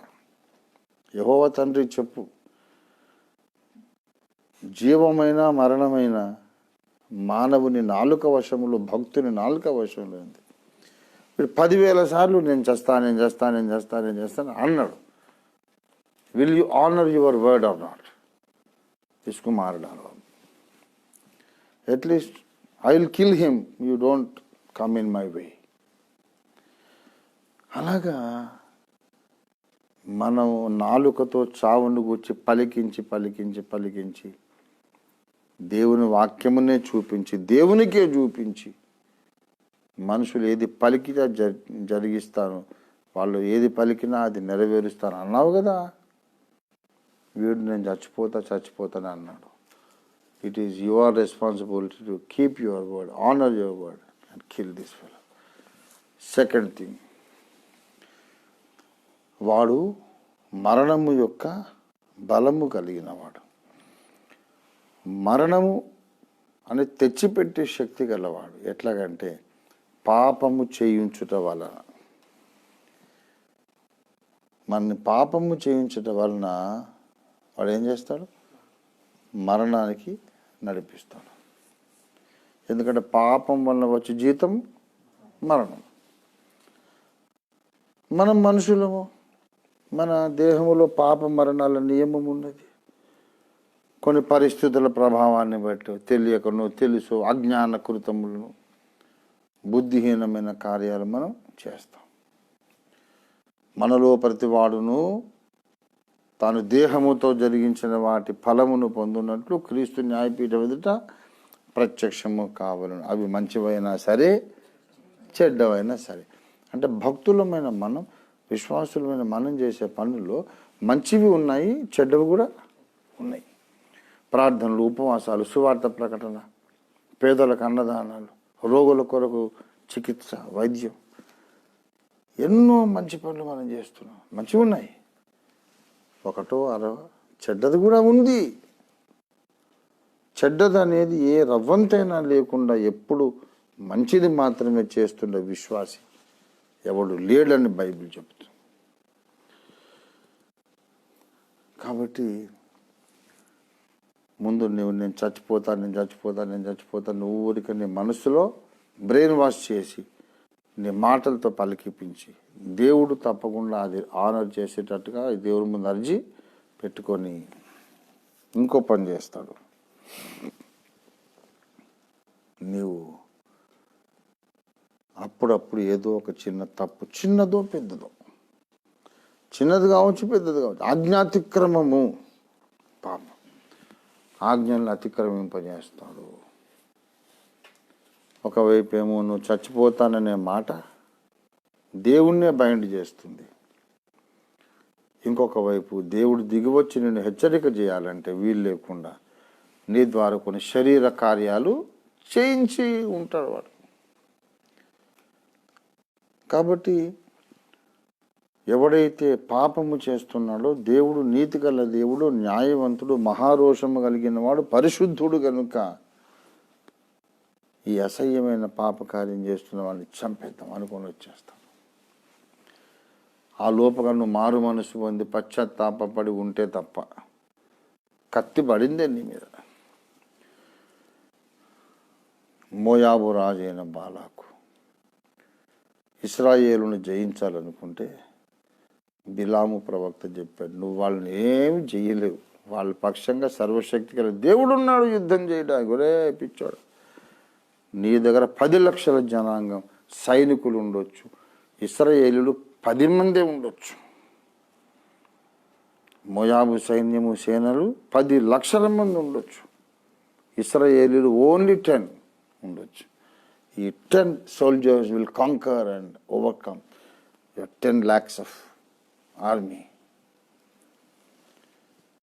యెహోవా తండ్రి చెప్పు. జీవమైన మరణమైన మానవుని నాలుక వశములో, భక్తుని నాలుక వశంలో ఉంది. వీడు 10,000 సార్లు నేను చేస్తాను అన్నాడు. Will you honour your word or not? इसको मार डालो. At least I will kill him, you don't come in my way. అలాగా మనం నాలుకతో చావును గురించి పలికించి దేవుని వాక్యమునే చూపించి, దేవునికే చూపించి, మనుషులు ఏది పలికినా జరిగిస్తాను, వాళ్ళు ఏది పలికినా అది నెరవేరుస్తాను అన్నావు కదా. వీడు నేను చచ్చిపోతాను అన్నాడు. It is your responsibility to keep your word, honour your word and kill this fellow. Second thing, వాడు మరణము యొక్క బలము కలిగినవాడు. మరణము అని తెచ్చిపెట్టే శక్తి గలవాడు. ఎట్లాగంటే పాపము చేయించుట వలన, మన పాపము చేయించుట వలన వాడు ఏం చేస్తాడు? మరణానికి నడిపిస్తాడు. ఎందుకంటే పాపం వలన వచ్చే జీతం మరణం. మనం మనుషులము, మన దేహంలో పాప మరణాల నియమం ఉన్నది. కొన్ని పరిస్థితుల ప్రభావాన్ని బట్టి తెలియకను తెలుసు అజ్ఞాన కృతములను, బుద్ధిహీనమైన కార్యాలు మనం చేస్తాం. మనలో ప్రతివాడును తాను దేహముతో జరిగించిన వాటి ఫలమును పొందున్నట్లు క్రీస్తు న్యాయపీఠం ఎదుట ప్రత్యక్షము కావాలను. అవి మంచివైనా సరే, చెడ్డవైనా సరే. అంటే భక్తులమైన మనం, విశ్వాసులమైన మనం చేసే పనుల్లో మంచివి ఉన్నాయి, చెడ్డవి కూడా ఉన్నాయి. ప్రార్థనలు, ఉపవాసాలు, సువార్త ప్రకటన, పేదలకు అన్నదానాలు, రోగుల కొరకు చికిత్స, వైద్యం, ఎన్నో మంచి పనులు మనం చేస్తున్నాం. మంచివి ఉన్నాయి, ఒకటో అరవ చెడ్డది కూడా ఉంది. చెడ్డది అనేది ఏ రవ్వంతైనా లేకుండా ఎప్పుడు మంచిది మాత్రమే చేస్తుండే విశ్వాసి ఎవడు లేడని బైబిల్ చెబుతుంది. కాబట్టి ముందు నేను చచ్చిపోతాను నువ్వు ఊరికి నీ మనసులో బ్రెయిన్ వాష్ చేసి నీ మాటలతో పలికిపించి దేవుడు తప్పకుండా అది ఆనర్ చేసేటట్టుగా దేవుడి ముందు అర్జీ పెట్టుకొని ఇంకో పని చేస్తాడు. నీవు అప్పుడప్పుడు ఏదో ఒక చిన్న తప్పు, చిన్నదో పెద్దదో, చిన్నది కావచ్చు పెద్దది కావచ్చు, ఆజ్ఞాతిక్రమము, పాపం, ఆజ్ఞలను అతిక్రమింపజేస్తాడు. ఒకవైపు ఏమో నువ్వు చచ్చిపోతాననే మాట దేవుణ్ణే బైండ్ చేస్తుంది. ఇంకొక వైపు దేవుడు దిగివచ్చి నిన్ను హెచ్చరిక చేయాలంటే వీలు లేకుండా నీ ద్వారా కొన్ని శరీర కార్యాలు చేయించి ఉంటాడు వాడు. కాబట్టి ఎవడైతే పాపము చేస్తున్నాడో దేవుడు నీతిగల దేవుడు, న్యాయవంతుడు, మహారోషము కలిగిన వాడు, పరిశుద్ధుడు కనుక ఈ అసహ్యమైన పాపకార్యం చేస్తున్న వాడిని చంపేద్దాం అనుకొని వచ్చేస్తాం. ఆ లోపల నువ్వు మారు మనసు పొంది పశ్చాత్తాపడి ఉంటే తప్ప కత్తి పడిందే నీ మీద. మోయాబు రాజైన బాలాకు ఇశ్రాయేలును జయించాలనుకుంటే బిలాము ప్రవక్త చెప్పాడు, నువ్వు వాళ్ళని ఏమి చెయ్యలేవు, వాళ్ళ పక్షంగా సర్వశక్తి గల దేవుడు ఉన్నాడు యుద్ధం చేయడానికి. ఒరే పిచ్చోడు, నీ దగ్గర 10 లక్షల జనాంగం సైనికులు ఉండొచ్చు, ఇశ్రాయేలులు 10 మందే ఉండొచ్చు. మోయాబు సైన్యము సేనలు 10 లక్షల మంది ఉండొచ్చు, ఇశ్రాయేలులు ఓన్లీ 10 ఉండొచ్చు. ఈ 10 soldiers will conquer and overcome your 10 lakhs of army.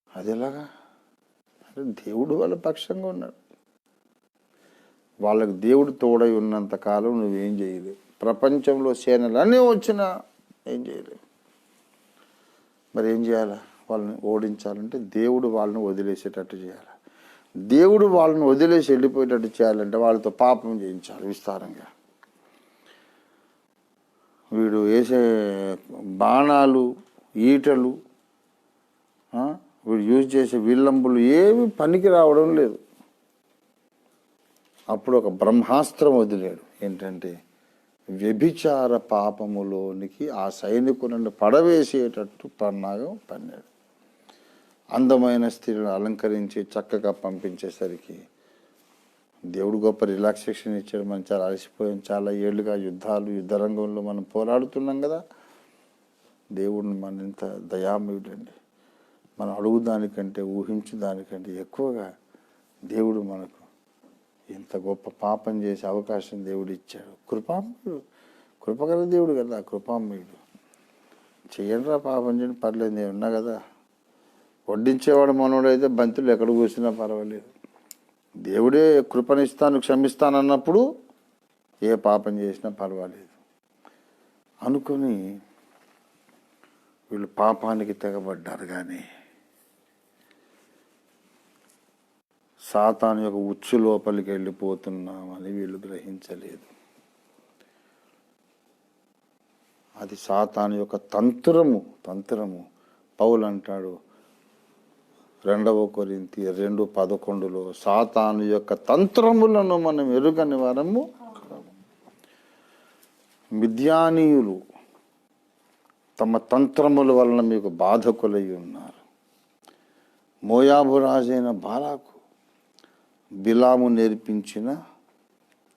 అది ఎలాగా? అంటే దేవుడు వాళ్ళ పక్షంగా ఉన్నాడు. వాళ్ళకి దేవుడు తోడై ఉన్నంత కాలం నువ్వేం చేయలేవు. ప్రపంచంలో సేనలన్నీ వచ్చినా ఏం చేయలేవు. మరి ఏం చేయాలా? వాళ్ళని ఓడించాలంటే దేవుడు వాళ్ళని వదిలేసేటట్టు చేయాలి. దేవుడు వాళ్ళని వదిలేసి వెళ్ళిపోయేటట్టు చేయాలంటే వాళ్ళతో పాపం చేయించాలి విస్తారంగా. వీడు వేసే బాణాలు, ఈటలు, వీడు యూజ్ చేసే విల్లంబులు ఏమి పనికి రావడం లేదు. అప్పుడు ఒక బ్రహ్మాస్త్రం వదిలాడు. ఏంటంటే వ్యభిచార పాపములోనికి ఆ సైనికులను పడవేసేటట్టు పన్నాగం పన్నాడు. అందమైన స్త్రీలను అలంకరించి చక్కగా పంపించేసరికి దేవుడు గొప్ప రిలాక్సేషన్ ఇచ్చాడు. మనం చాలా అలసిపోయాం, చాలా ఏళ్ళుగా యుద్ధరంగంలో మనం పోరాడుతున్నాం కదా. దేవుడిని మన ఇంత దయామయుడండి. మనం అడుగుదానికంటే ఊహించు దానికంటే ఎక్కువగా దేవుడు మనకు ఇంత గొప్ప పాపం చేసే అవకాశం దేవుడు ఇచ్చాడు. కృపగల దేవుడు కదా, కృపామయుడు. చెయ్యండిరా పాపం చేయని పర్లేదు, నేను ఉన్నా కదా. వడ్డించేవాడు మనోడైతే బంతులు ఎక్కడ కూర్చున్నా పర్వాలేదు. దేవుడే కృపనిస్తాను క్షమిస్తానన్నప్పుడు ఏ పాపం చేసినా పర్వాలేదు అనుకుని వీళ్ళు పాపానికి తెగబడ్డారు. కానీ సాతాను యొక్క ఉచ్చు లోపలికి వెళ్ళిపోతున్నామని వీళ్ళు గ్రహించలేదు. అది సాతాను యొక్క తంత్రము. పౌలు అంటాడు 2 కొరింథీ 2:11 సాతాను యొక్క తంత్రములను మనం ఎరుగని వారము. మిద్యానీయులు తమ తంత్రముల వలన మీకు బాధకులై ఉన్నారు. మోయాబు రాజైన బాలాకు బిలాము నేర్పించిన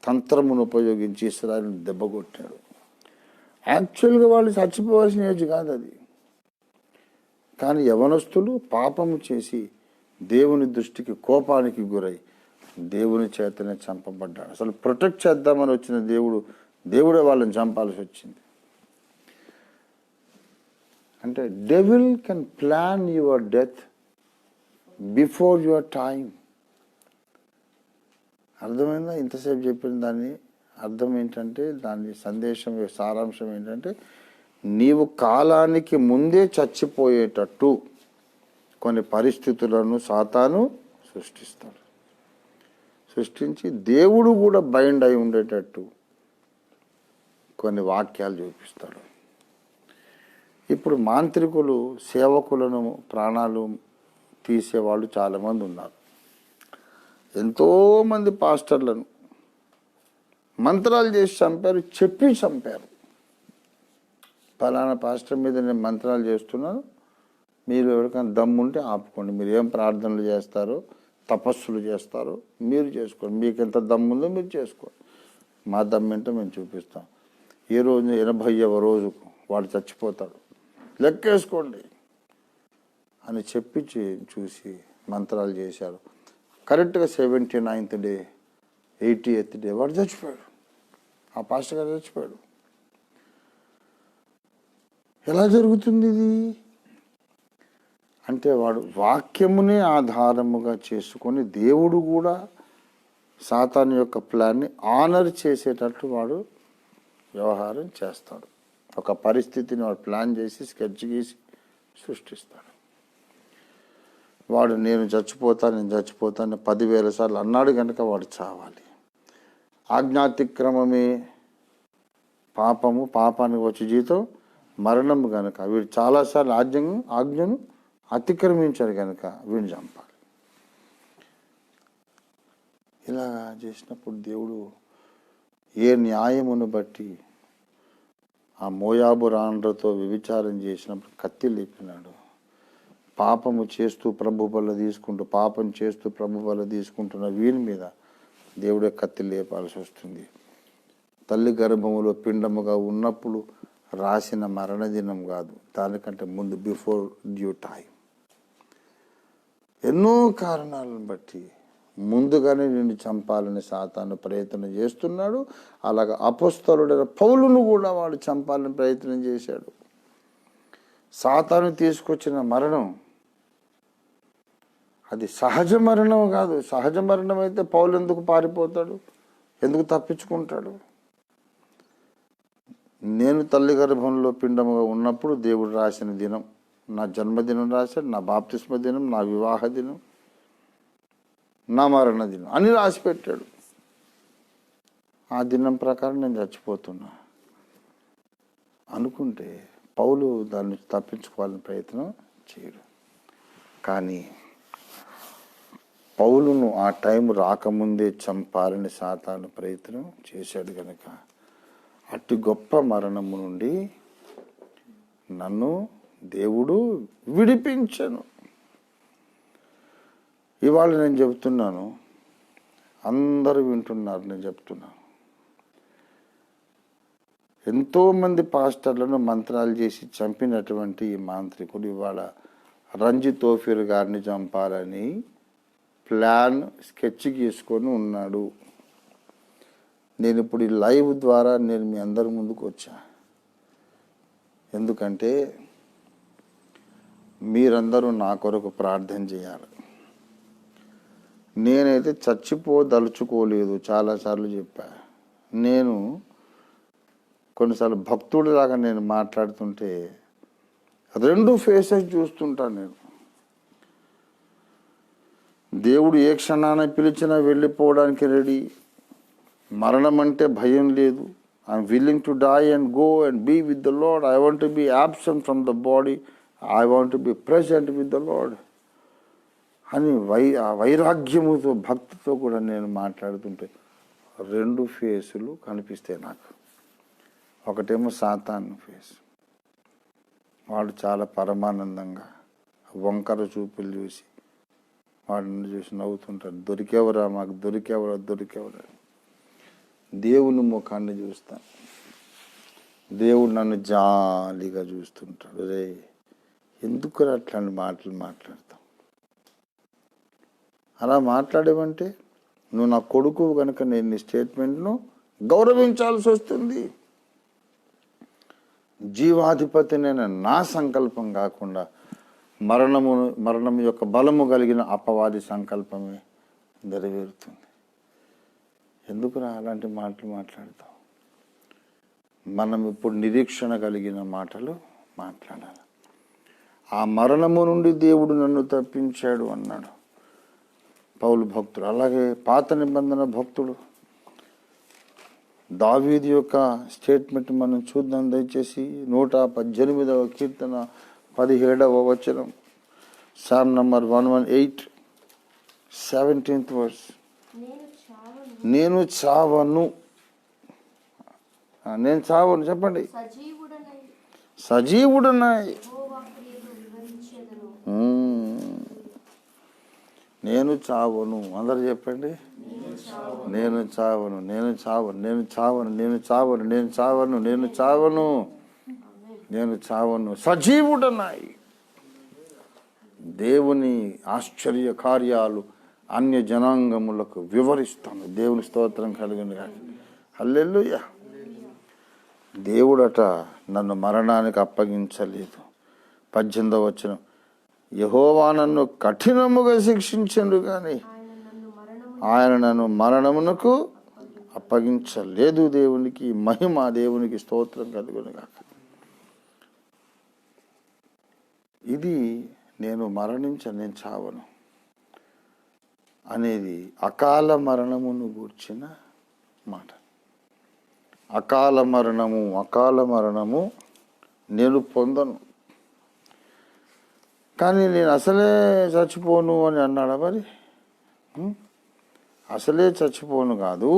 తంత్రమును ఉపయోగించి ఇశ్రాయేలును దెబ్బకొట్టాడు. యాక్చువల్గా వాళ్ళు చచ్చిపోవాల్సిన ఏజ్ కాదు అది. కానీ యవనస్తులు పాపము చేసి దేవుని దృష్టికి కోపానికి గురై దేవుని చేతనే చంపబడ్డాడు. అసలు ప్రొటెక్ట్ చేద్దామని వచ్చిన దేవుడే వాళ్ళని చంపాల్సి వచ్చింది. అంటే devil can plan your death before your time. అర్థమైందా? ఇంతసేపు చెప్పిన దాన్ని అర్థం ఏంటంటే, దాని సందేశం సారాంశం ఏంటంటే, నీవు కాలానికి ముందే చచ్చిపోయేటట్టు కొన్ని పరిస్థితులను సాతాను సృష్టిస్తాడు. సృష్టించి దేవుడు కూడా బైండ్ అయి ఉండేటట్టు కొన్ని వాక్యాలు చూపిస్తాడు. ఇప్పుడు మాంత్రికులు సేవకులను ప్రాణాలు తీసేవాళ్ళు చాలామంది ఉన్నారు. ఎంతోమంది పాస్టర్లను మంత్రాలు చేసి చంపారు, చెప్పి చంపారు. ఫలానా పాస్టర్ మీద నేను మంత్రాలు చేస్తున్నాను, మీరు ఎవరికైనా దమ్ముంటే ఆపుకోండి, మీరు ఏం ప్రార్థనలు చేస్తారో తపస్సులు చేస్తారో మీరు చేసుకోండి, మీకు ఎంత దమ్ముందో మీరు చేసుకోండి, మా దమ్మేంటో మేము చూపిస్తాం. ఈ రోజు 80వ రోజుకు వాడు చచ్చిపోతాడు, లెక్కేసుకోండి అని చెప్పి చూసి మంత్రాలు చేశారు. కరెక్ట్గా 79th డే 88th డే వాడు చచ్చిపోయాడు. ఆ పాస్టర్ గారు చచ్చిపోయాడు. ఎలా జరుగుతుంది ఇది అంటే వాడు వాక్యమునే ఆధారముగా చేసుకొని దేవుడు కూడా సాతాను యొక్క ప్లాన్ని ఆనర్ చేసేటట్టు వాడు వ్యవహారం చేస్తాడు. ఒక పరిస్థితిని వాడు ప్లాన్ చేసి స్కెచ్ గీసి సృష్టిస్తాడు. వాడు నేను చచ్చిపోతాను 10,000 సార్లు అన్నాడు కనుక వాడు చావాలి. ఆజ్ఞాతిక్రమమే పాపము, పాపానికి వచ్చే జీతం మరణము కనుక వీడు చాలాసార్లు ఆజ్ఞను అతిక్రమించాడు కనుక వీడిని చంపాలి. ఇలా చేసినప్పుడు దేవుడు ఏ న్యాయమును బట్టి ఆ మోయాబు రాండ్రతో వ్యభిచారం చేసినప్పుడు కత్తి లేపినాడు. పాపము చేస్తూ ప్రభు బల తీసుకుంటున్న వీరి మీద దేవుడే కత్తి లేపాల్సి వస్తుంది. తల్లి గర్భములో పిండముగా ఉన్నప్పుడు రాసిన మరణదినం కాదు, దానికంటే ముందు, బిఫోర్ డ్యూ టైం. ఎన్నో కారణాలను బట్టి ముందుగానే నిన్ను చంపాలని సాతాను ప్రయత్నం చేస్తున్నాడు. అలాగే అపోస్తలుడైన పౌలును కూడా వాడు చంపాలని ప్రయత్నం చేశాడు. సాతాను తీసుకొచ్చిన మరణం అది సహజ మరణం కాదు. సహజ మరణం అయితే పౌలు ఎందుకు పారిపోతాడు, ఎందుకు తప్పించుకుంటాడు? నేను తల్లి గర్భంలో పిండముగా ఉన్నప్పుడు దేవుడు రాసిన దినం, నా జన్మదినం రాశాడు, నా బాప్తిస్మ దినం, నా వివాహ దినం, నా మరణ దినం అని రాసి పెట్టాడు. ఆ దినం ప్రకారం నేను చచ్చిపోతున్నా అనుకుంటే పౌలు దాన్ని తప్పించుకోవాలని ప్రయత్నం చేయడు. కానీ పౌలును ఆ టైం రాకముందే చంపాలని సాతాను ప్రయత్నం చేశాడు కనుక అట్టి గొప్ప మరణము నుండి నన్ను దేవుడు విడిపించను. ఇవాళ నేను చెబుతున్నాను, అందరూ వింటున్నారు, నేను చెప్తున్నాను. ఎంతోమంది పాస్టర్లను మంత్రాలు చేసి చంపినటువంటి ఈ మాంత్రికుడు ఇవాళ రంజిత్ తోఫీర్ గారిని చంపాలని ప్లాన్ స్కెచ్ గీసుకొని ఉన్నాడు. నేను ఇప్పుడు ఈ లైవ్ ద్వారా నేను మీ అందరి ముందుకు వచ్చా. ఎందుకంటే మీరందరూ నా కొరకు ప్రార్థన చేయాలి. నేనైతే చచ్చిపోదలుచుకోలేదు, చాలాసార్లు చెప్పా. నేను కొన్నిసార్లు భక్తుడిలాగా నేను మాట్లాడుతుంటే 2 ఫేసెస్ చూస్తుంటాను. నేను దేవుడు ఏ క్షణాన పిలిచినా వెళ్ళిపోవడానికి రెడీ. మరణం అంటే భయం లేదు. I'm willing to die and go and be with the Lord. I want to be absent from the body. I want to be present with the Lord అని వైరాగ్యముతో, భక్తితో కూడా నేను మాట్లాడుతుంటే 2 ఫేసులు కనిపిస్తాయి నాకు. ఒకటేమో సాతాను ఫేస్, వాడు చాలా పరమానందంగా వంకర చూపులు చూసి వాడిని చూసి నవ్వుతుంటాడు. దొరికేవరా, మాకు దొరికేవరా. దేవుని ముఖాన్ని చూస్తాను, దేవుడు నన్ను జాలిగా చూస్తుంటాడు. రే, ఎందుకు అట్లాంటి మాటలు మాట్లాడతాం? అలా మాట్లాడేవంటే నువ్వు నా కొడుకు కనుక నేను నీ స్టేట్మెంట్ను గౌరవించాల్సి వస్తుంది. జీవాధిపతినైన నా సంకల్పం కాకుండా మరణం యొక్క బలము కలిగిన అపవాది సంకల్పమే నెరవేరుతుంది. ఎందుకురా అలాంటి మాటలు మాట్లాడతాం? మనం ఇప్పుడు నిరీక్షణ కలిగిన మాటలు మాట్లాడాలి. ఆ మరణము నుండి దేవుడు నన్ను తప్పించాడు అన్నాడు పౌలు భక్తుడు. అలాగే పాత నిబంధన భక్తుడు దావీదు యొక్క స్టేట్మెంట్ మనం చూద్దాం దయచేసి. 118వ కీర్తన 17వ వచనం, సామ్ నంబర్ 118, 17th verse. నేను చావను చెప్పండి. సజీవుడనాయి. నేను చావను. అందరు చెప్పండి. నేను చావను. సజీవుడనాయి. దేవుని ఆశ్చర్య కార్యాలు అన్య జనాంగములకు వివరిస్తాను. దేవుని స్తోత్రం కలుగును గాక. హల్లెలూయా. దేవుడట నన్ను మరణానికి అప్పగించలేదు. 18వ వచనం, యెహోవా నన్ను కఠినముగా శిక్షించండు కానీ ఆయన నన్ను మరణమునకు అప్పగించలేదు. దేవునికి మహిమ, దేవునికి స్తోత్రం కలుగును గాక. ఇది నేను నేను చావను అనేది అకాల మరణమును గూర్చిన మాట. అకాల మరణము నేను పొందను. కానీ నేను అసలే చచ్చిపోను అని అన్నాడా? మరి అసలే చచ్చిపోను కాదు,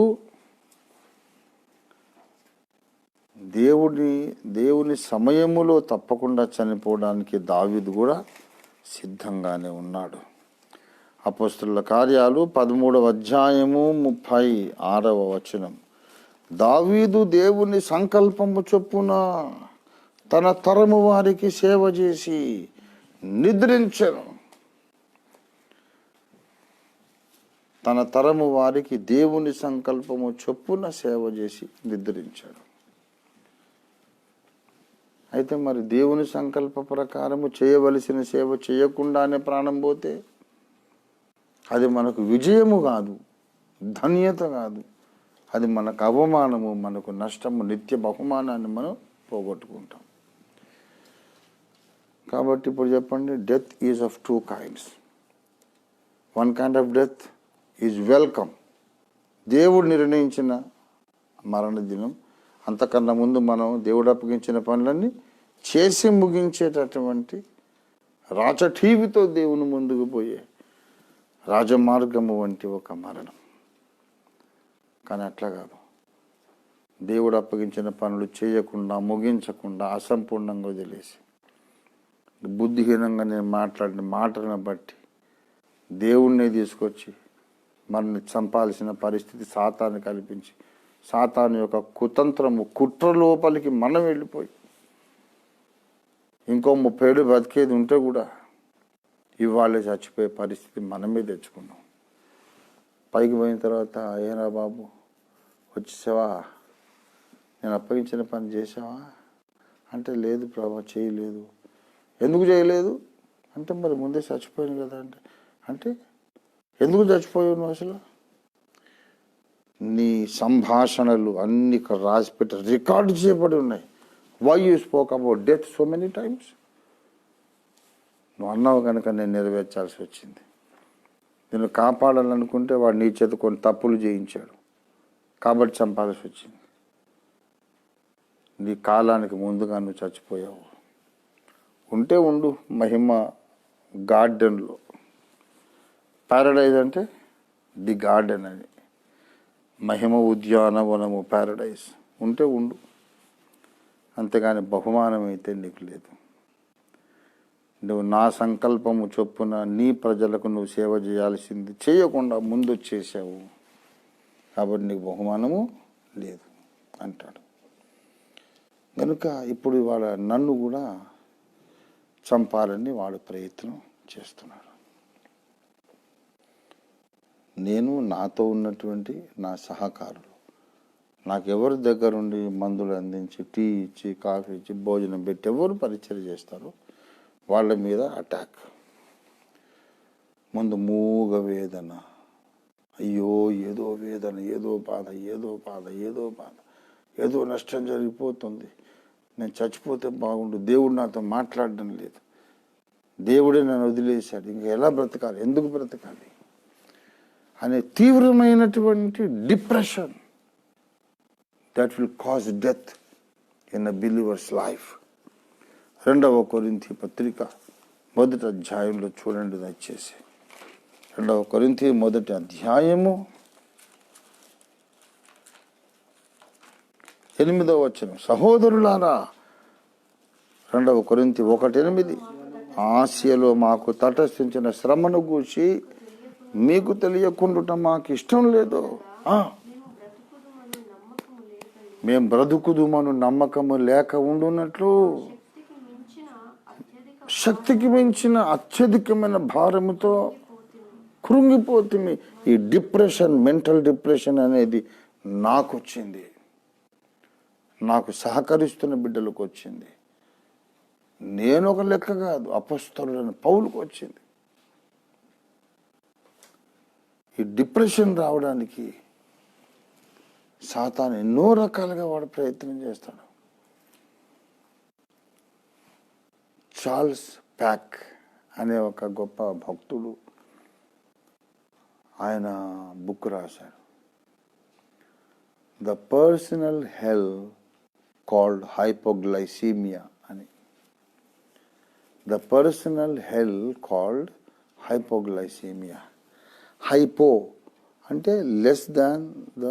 దేవుని సమయములో తప్పకుండా చనిపోవడానికి దావీదు కూడా సిద్ధంగానే ఉన్నాడు. అపోస్తలుల కార్యాలు 13వ అధ్యాయము 36వ వచనం, దావీదు దేవుని సంకల్పము చొప్పున తన తరము వారికి సేవ చేసి నిద్రించెను. తన తరము వారికి దేవుని సంకల్పము చొప్పున సేవ చేసి నిద్రించాడు. అయితే మరి దేవుని సంకల్ప ప్రకారము చేయవలసిన సేవ చేయకుండానే ప్రాణం పోతే అది మనకు విజయము కాదు, ధన్యత కాదు, అది మనకు అవమానము, మనకు నష్టము, నిత్య బహుమానాన్ని మనం పోగొట్టుకుంటాం. కాబట్టి ఇప్పుడు చెప్పండి, death is of 2 kinds. One kind of death is welcome. దేవుడు నిర్ణయించిన మరణ దినం. అంతకన్నా ముందు మనం దేవుడు అప్పగించిన పనులన్నీ చేసి ముగించేటటువంటి రాచఠీవితో దేవుని ముందుకు పోయే రాజమార్గము వంటి ఒక మరణం. కానీ అట్లా కాదు. దేవుడు అప్పగించిన పనులు చేయకుండా, ముగించకుండా, అసంపూర్ణంగా వదిలేసి బుద్ధిహీనంగా నేను మాట్లాడిన మాటలను బట్టి దేవుణ్ణి తీసుకొచ్చి మనల్ని చంపాల్సిన పరిస్థితి సాతాను కల్పించి, సాతాను యొక్క కుతంత్రము, కుట్ర లోపలికి మనం వెళ్ళిపోయి ఇంకో 30 ఏళ్ళు బతికేది ఉంటే కూడా ఇవాళే చచ్చిపోయే పరిస్థితి మనమే తెచ్చుకున్నాం. పైకి పోయిన తర్వాత, ఏనా బాబు వచ్చేసావా, నేను అప్పగించిన పని చేసావా అంటే, లేదు ప్రభా చేయలేదు. ఎందుకు చేయలేదు అంటే, మరి ముందే చచ్చిపోయాను కదా అంటే ఎందుకు చచ్చిపోయావు నువ్వు అసలు? నీ సంభాషణలు అన్ని రాసిపెట్టి రికార్డు చేయబడి ఉన్నాయి. Why you spoke about death so many times? నువ్వు అన్నావు కనుక నేను నెరవేర్చాల్సి వచ్చింది. నేను కాపాడాలనుకుంటే వాడు నీ చేత కొన్ని తప్పులు చేయించాడు కాబట్టి చంపాల్సి వచ్చింది. నీ కాలానికి ముందుగా నువ్వు చచ్చిపోయావు. ఉంటే ఉండు మహిమ గార్డెన్లో. ప్యారడైజ్ అంటే ది గార్డెన్ అని, మహిమ ఉద్యానవనము ప్యారడైజ్. ఉంటే ఉండు, అంతేగాని బహుమానం అయితే నీకు లేదు. నువ్వు నా సంకల్పము చొప్పున నీ ప్రజలకు నువ్వు సేవ చేయాల్సింది చేయకుండా ముందు చేసావు కాబట్టి నీకు బహుమానము లేదు అంటాడు. కనుక ఇప్పుడు వాళ్ళ నన్ను కూడా చంపాలని వాడు ప్రయత్నం చేస్తున్నాడు. నేను, నాతో ఉన్నటువంటి నా సహకారులు, నాకెవరి దగ్గరుండి మందులు అందించి, టీ ఇచ్చి, కాఫీ ఇచ్చి, భోజనం పెట్టి ఎవరు పరిచయం చేస్తారో వాళ్ళ మీద అటాక్. ముందు మూగ వేదన, అయ్యో ఏదో వేదన, ఏదో బాధ, ఏదో నష్టం జరిగిపోతుంది, నేను చచ్చిపోతే బాగుండు, దేవుడు నాతో మాట్లాడడం లేదు, దేవుడే నన్ను వదిలేశాడు, ఇంకా ఎలా బ్రతకాలి, ఎందుకు బ్రతకాలి అనే తీవ్రమైనటువంటి depression that will cause death in a believer's life. 2వ కొరింథీ పత్రిక 1వ అధ్యాయంలో చూడండి దయచేసి. 2వ కొరింథీ 1వ అధ్యాయము 8వ వచనం, సహోదరులారా, 2వ కొరింథీ 1:8, ఆసియాలో మాకు తటస్థించిన శ్రమను గూర్చి మీకు తెలియకుండా మాకు ఇష్టం లేదు. మేము బ్రతుకుదుమను నమ్మకము లేక ఉండునట్లు శక్తికి మించిన అత్యధికమైన భారముతో కృంగిపోతుంది. ఈ డిప్రెషన్, మెంటల్ డిప్రెషన్ అనేది నాకు వచ్చింది, నాకు సహకరిస్తున్న బిడ్డలకు వచ్చింది. నేను ఒక లెక్క కాదు, అపొస్తలుడైన పౌలుకు వచ్చింది. ఈ డిప్రెషన్ రావడానికి సాతాను ఎన్నో రకాలుగా వాడు ప్రయత్నం చేస్తాడు. చార్ల్స్ ప్యాక్ అనే ఒక గొప్ప భక్తుడు ఆయన బుక్ రాశాడు, the personal hell called hypoglycaemia అని. The personal hell called hypoglycaemia. Hypo అంటే less than the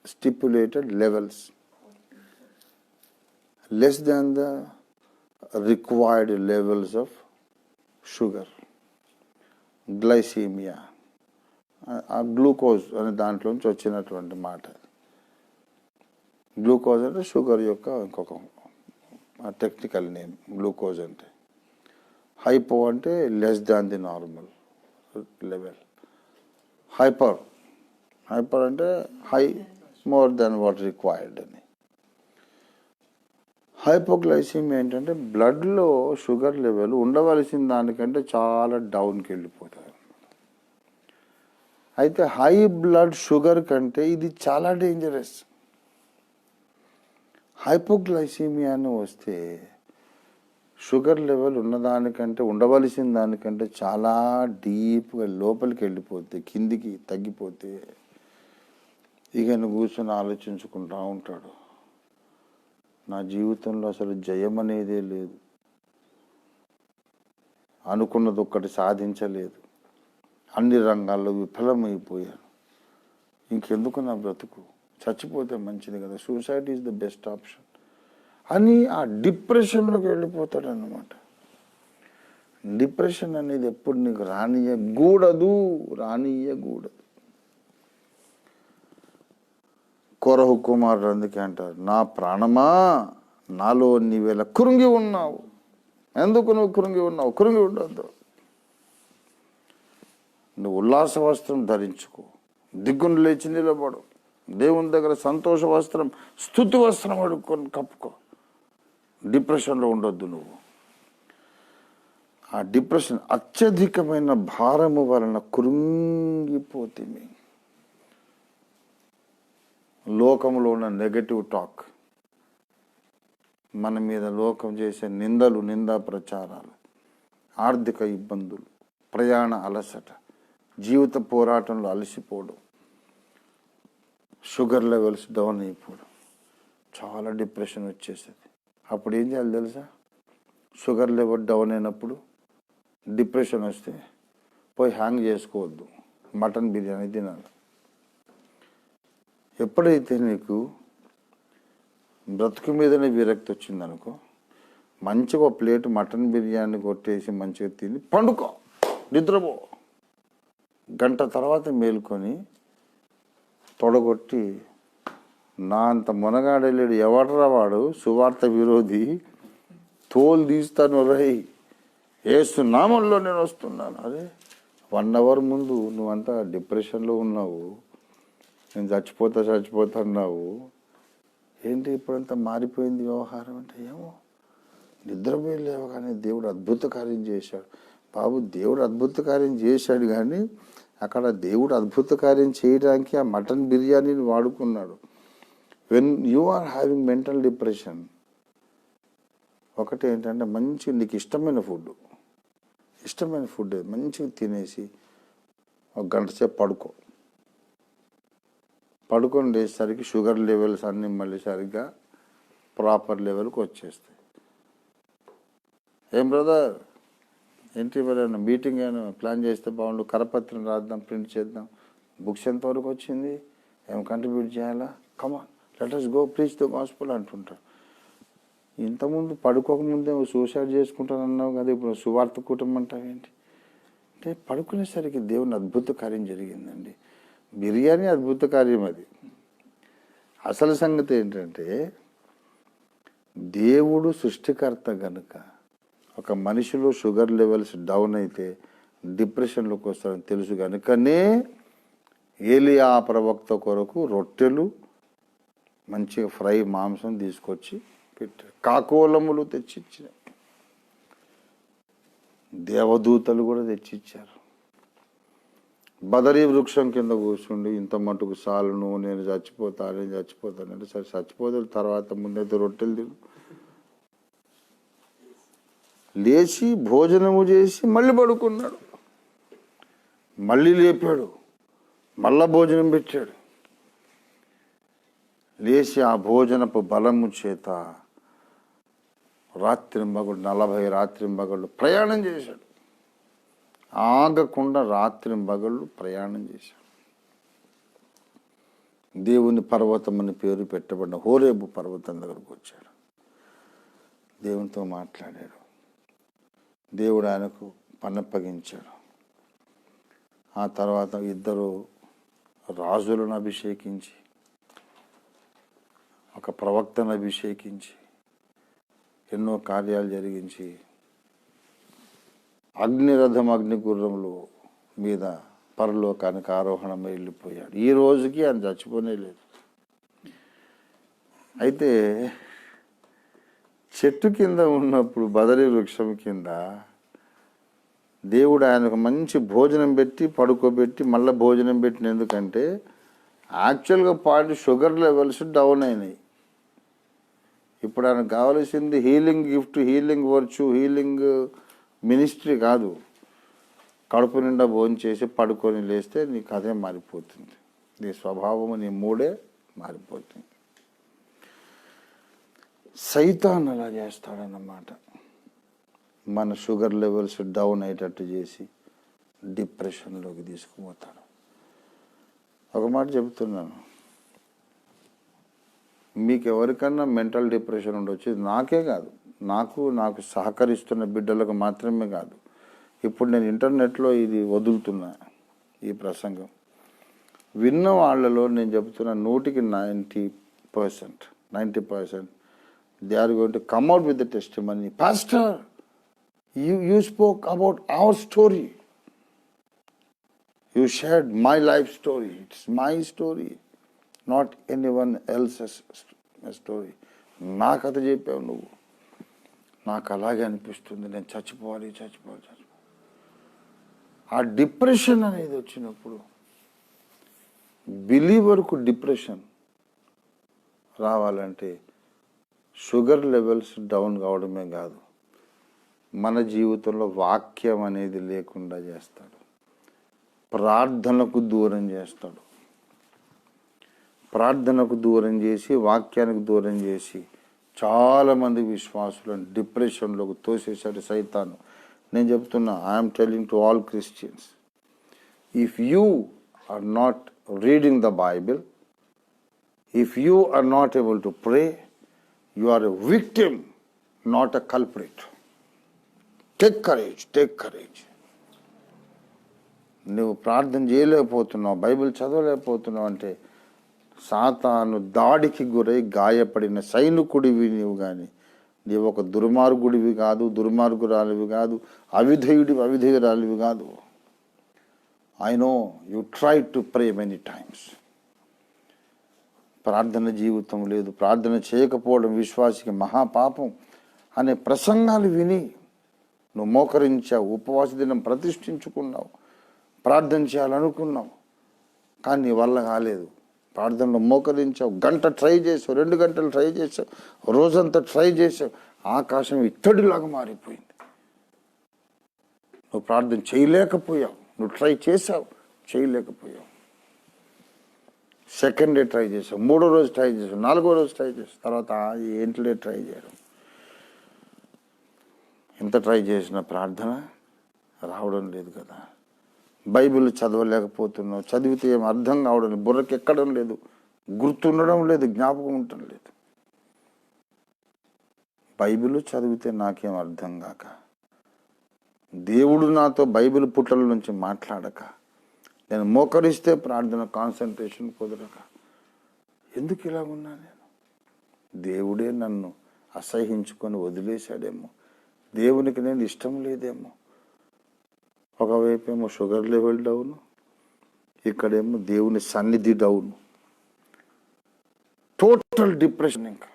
stipulated levels, less than the required levels of sugar. Glycaemia ఆ గ్లూకోజ్ అనే దాంట్లోంచి వచ్చినటువంటి మాట. గ్లూకోజ్ అంటే షుగర్ యొక్క ఇంకొక టెక్నికల్ నేమ్ గ్లూకోజ్ అంటే. హైపో అంటే less than the normal level. Hyper అంటే high, more than what required అని. హైపోగ్లైసిమియా ఏంటంటే బ్లడ్లో షుగర్ లెవెల్ ఉండవలసిన దానికంటే చాలా డౌన్కి వెళ్ళిపోతుంది. అయితే హై బ్లడ్ షుగర్ కంటే ఇది చాలా డేంజరస్. హైపోగ్లైసిమియాను వస్తే షుగర్ లెవెల్ ఉన్నదానికంటే, ఉండవలసిన దానికంటే చాలా డీప్గా లోపలికి వెళ్ళిపోతే, కిందికి తగ్గిపోతే ఇక నువ్వు కూర్చొని ఆలోచించుకుంటూ ఉంటాడు, నా జీవితంలో అసలు జయం అనేదే లేదు, అనుకున్నది ఒక్కటి సాధించలేదు, అన్ని రంగాల్లో విఫలమైపోయాను, ఇంకెందుకు నా బ్రతుకు, చచ్చిపోతే మంచిది కదా, suicide is the best option అని ఆ డిప్రెషన్లోకి వెళ్ళిపోతాడు అన్నమాట. డిప్రెషన్ అనేది ఎప్పుడు నీకు రానియకూడదు. కొరహు కుమారుడు అందుకే అంటారు, నా ప్రాణమా నాలో నీవేళ కురుంగి ఉన్నావు. ఎందుకు నువ్వు కురుంగి ఉన్నావు? కురుంగి ఉండొద్దు. నువ్వు ఉల్లాస వస్త్రం ధరించుకో, దిగ్గును లేచి నిలబడు, దేవుని దగ్గర సంతోష వస్త్రం, స్తుతి వస్త్రం అడుక్కొని కప్పుకో. డిప్రెషన్లో ఉండొద్దు నువ్వు. ఆ డిప్రెషన్ అత్యధికమైన భారము వలన కృంగిపోతుంది. లోకంలో ఉన్న నెగటివ్ టాక్, మన మీద లోకం చేసే నిందలు, నిందా ప్రచారాలు, ఆర్థిక ఇబ్బందులు, ప్రయాణ అలసట, జీవిత పోరాటంలో అలసిపోవడం, షుగర్ లెవెల్స్ డౌన్ అయిపోవడం, చాలా డిప్రెషన్ వచ్చేస్తుంది. అప్పుడు ఏం చేయాలి తెలుసా? షుగర్ లెవెల్ డౌన్ అయినప్పుడు, డిప్రెషన్ వస్తే పోయి హ్యాంగ్ చేసుకోవద్దు, మటన్ బిర్యానీ తినాలి. ఎప్పుడైతే నీకు బ్రతుకు మీదనే విరక్తి వచ్చిందనుకో, మంచిగా ఒక ప్లేట్ మటన్ బిర్యానీ కొట్టేసి మంచిగా తిని పండుకో, నిద్రపో. గంట తర్వాత మేలుకొని తొడగొట్టి, నా అంత మునగాడలేడు ఎవడరా వాడు, సువార్త విరోధి, తోలు తీస్తాను రై, యేసు నామంలో నేను వస్తున్నాను. అరే 1 అవర్ ముందు నువ్వంతా డిప్రెషన్లో ఉన్నావు, నేను చచ్చిపోతా అన్నావు, ఏంటి ఇప్పుడంతా మారిపోయింది వ్యవహారం అంటే? ఏమో, నిద్రపోయి లేవగానే దేవుడు అద్భుత కార్యం చేశాడు. బాబు, దేవుడు అద్భుత కార్యం చేశాడు, కానీ అక్కడ దేవుడు అద్భుత కార్యం చేయడానికి ఆ మటన్ బిర్యానీని వాడుకున్నాడు. When you are having mental depression, ఒకటి ఏంటంటే మంచిగా నీకు ఇష్టమైన ఫుడ్ మంచిగా తినేసి ఒక గంట సేపు పడుకొని లేచేసరికి షుగర్ లెవెల్స్ అన్నీ మళ్ళీ సరిగ్గా ప్రాపర్ లెవెల్కి వచ్చేస్తాయి. ఏం బ్రదర్, ఏంటి ఎవరైనా మీటింగ్ అయినా ప్లాన్ చేస్తే బాగుండు, కరపత్రం రాద్దాం, ప్రింట్ చేద్దాం, బుక్స్ ఎంతవరకు వచ్చింది, ఏం కంట్రిబ్యూట్ చేయాలా, come on let us go preach the gospel అంటుంటారు. ఇంతకుముందు పడుకోకముందే సూసైడ్ చేసుకుంటానన్నావు కదా, ఇప్పుడు సువార్త కూటమి అంటావేంటి అంటే? పడుకునేసరికి దేవుని అద్భుత కార్యం జరిగిందండి. బిర్యానీ అద్భుత కార్యం అది. అసలు సంగతి ఏంటంటే, దేవుడు సృష్టికర్త గనుక ఒక మనిషిలో షుగర్ లెవెల్స్ డౌన్ అయితే డిప్రెషన్లోకి వస్తారని తెలుసు కనుకనే ఏలియా ప్రవక్త కొరకు రొట్టెలు మంచిగా ఫ్రై మాంసం తీసుకొచ్చి పెట్టారు. కాకోలములు తెచ్చిచ్చారు, దేవదూతలు కూడా తెచ్చిచ్చారు. బదరీ వృక్షం కింద కూర్చుండి ఇంత మటుకు సాలును, నేను చచ్చిపోతానంటే సరే చచ్చిపోతాడు, తర్వాత ముందైతే రొట్టెలు తిను, లేచి భోజనము చేసి మళ్ళీ పడుకున్నాడు. మళ్ళీ లేపాడు, మళ్ళా భోజనం పెట్టాడు. లేచి ఆ భోజనపు బలము చేత రాత్రింబగళ్ళు 40 రాత్రింబగళ్ళు ప్రయాణం చేశాడు. ఆగకుండా రాత్రింబగళ్ళు ప్రయాణం చేశాడు. దేవుని పర్వతం అని పేరు పెట్టబడిన హోరేబు పర్వతం దగ్గరకు వచ్చాడు. దేవునితో మాట్లాడాడు. దేవుడు ఆయనకు పన్నప్పగించాడు. ఆ తర్వాత 2 రాజులను అభిషేకించి, ఒక ప్రవక్తను అభిషేకించి, ఎన్నో కార్యాలు జరిగించి, అగ్నిరథం అగ్నిగుర్రములు మీద పరలోకానికి ఆరోహణమై వెళ్ళిపోయాడు. ఈ రోజుకి ఆయన చచ్చిపోనే లేదు. అయితే చెట్టు కింద ఉన్నప్పుడు, బదరీ వృక్షం కింద దేవుడు ఆయనకు మంచి భోజనం పెట్టి పడుకోబెట్టి మళ్ళీ భోజనం పెట్టిన, ఎందుకంటే యాక్చువల్గా షుగర్ లెవెల్స్ డౌన్ అయినాయి. ఇప్పుడు ఆయనకు కావాల్సింది healing gift, healing virtue, healing ministry కాదు. కడుపు నిండా భోజనం చేసి పడుకొని లేస్తే నీ కథే మారిపోతుంది, నీ స్వభావము, నీ మూడే మారిపోతుంది. సైతాన్ అలా చేస్తాడన్నమాట. మన షుగర్ లెవెల్స్ డౌన్ అయ్యేటట్టు చేసి డిప్రెషన్లోకి తీసుకుపోతాడు. ఒక మాట చెబుతున్నాను, మీకు ఎవరికన్నా మెంటల్ డిప్రెషన్ ఉండొచ్చు. నాకే కాదు, నాకు సహకరిస్తున్న బిడ్డలకు మాత్రమే కాదు. ఇప్పుడు నేను ఇంటర్నెట్లో ఇది వదులుతున్నా, ఈ ప్రసంగం విన్న వాళ్ళలో నేను చెబుతున్నా 100కి 90% they are going to come out with the testimony. Pastor, you spoke about our story. You shared my life story. It's my story, not anyone else's story. నా కథ చెప్పావు నువ్వు. నాకు అలాగే అనిపిస్తుంది, నేను చచ్చిపోవాలి. ఆ డిప్రెషన్ అనేది వచ్చినప్పుడు, బిలీవర్కు డిప్రెషన్ రావాలంటే షుగర్ లెవెల్స్ డౌన్ కావడమే కాదు, మన జీవితంలో వాక్యం అనేది లేకుండా చేస్తాడు. ప్రార్థనకు దూరం చేస్తాడు. ప్రార్థనకు దూరం చేసి, వాక్యానికి దూరం చేసి చాలామంది విశ్వాసులను డిప్రెషన్లోకి తోసేశాడు సైతాను. నేను చెప్తున్నా, I'm telling to all Christians, if you are not reading the Bible, if you are not able to pray, you are a victim, not a culprit. Take courage. నువ్వు ప్రార్థన చేయలేకపోతున్నావు, బైబిల్ చదవలేకపోతున్నావు అంటే సాతాను దాడికి గురై గాయపడిన సైనికుడివి నీవు. కానీ నీవు ఒక దుర్మార్గుడివి కాదు, దుర్మార్గురాలివి కాదు, అవిధేయురాలివి కాదు. I know you try to pray many times. ప్రార్థన జీవితం లేదు, ప్రార్థన చేయకపోవడం విశ్వాసికి మహాపాపం అనే ప్రసంగాలు విని నువ్వు మోకరించావు, ఉపవాస దినం ప్రతిష్ఠించుకున్నావు, ప్రార్థన చేయాలనుకున్నావు, కానీ నీ వల్ల కాలేదు. ప్రార్థనలో మోకరించావు, గంట ట్రై చేసావు, 2 గంటలు ట్రై చేసావు, రోజంతా ట్రై చేసావు, ఆకాశం ఇత్తడిలాగా మారిపోయింది. నువ్వు ప్రార్థన చేయలేకపోయావు. నువ్వు ట్రై చేసావు, చేయలేకపోయావు. సెకండ్ డే ట్రై చేసావు, 3వ రోజు ట్రై చేసావు, 4వ రోజు ట్రై చేసావు, తర్వాత ఏంటిలే ట్రై చేయడం. ఎంత ట్రై చేసినా ప్రార్థన రావడం లేదు కదా. బైబిల్ చదవలేకపోతున్నావు, చదివితే ఏం అర్థం కావడం లేదు, బుర్రకి ఎక్కడం లేదు, గుర్తుండడం లేదు, జ్ఞాపకం ఉండటం లేదు. బైబిల్ చదివితే నాకేం అర్థం కాక, దేవుడు నాతో బైబిల్ పుటల నుంచి మాట్లాడక, నేను మోకరిస్తే ప్రార్థన కాన్సన్ట్రేషన్ కుదరక, ఎందుకు ఇలాగున్నా నేను? దేవుడే నన్ను అసహించుకొని వదిలేశాడేమో, దేవునికి నేను ఇష్టం లేదేమో. ఒకవైపు ఏమో షుగర్ లెవెల్ డౌన్, ఇక్కడేమో దేవుని సన్నిధి డౌన్, టోటల్ డిప్రెషన్, ఇంకా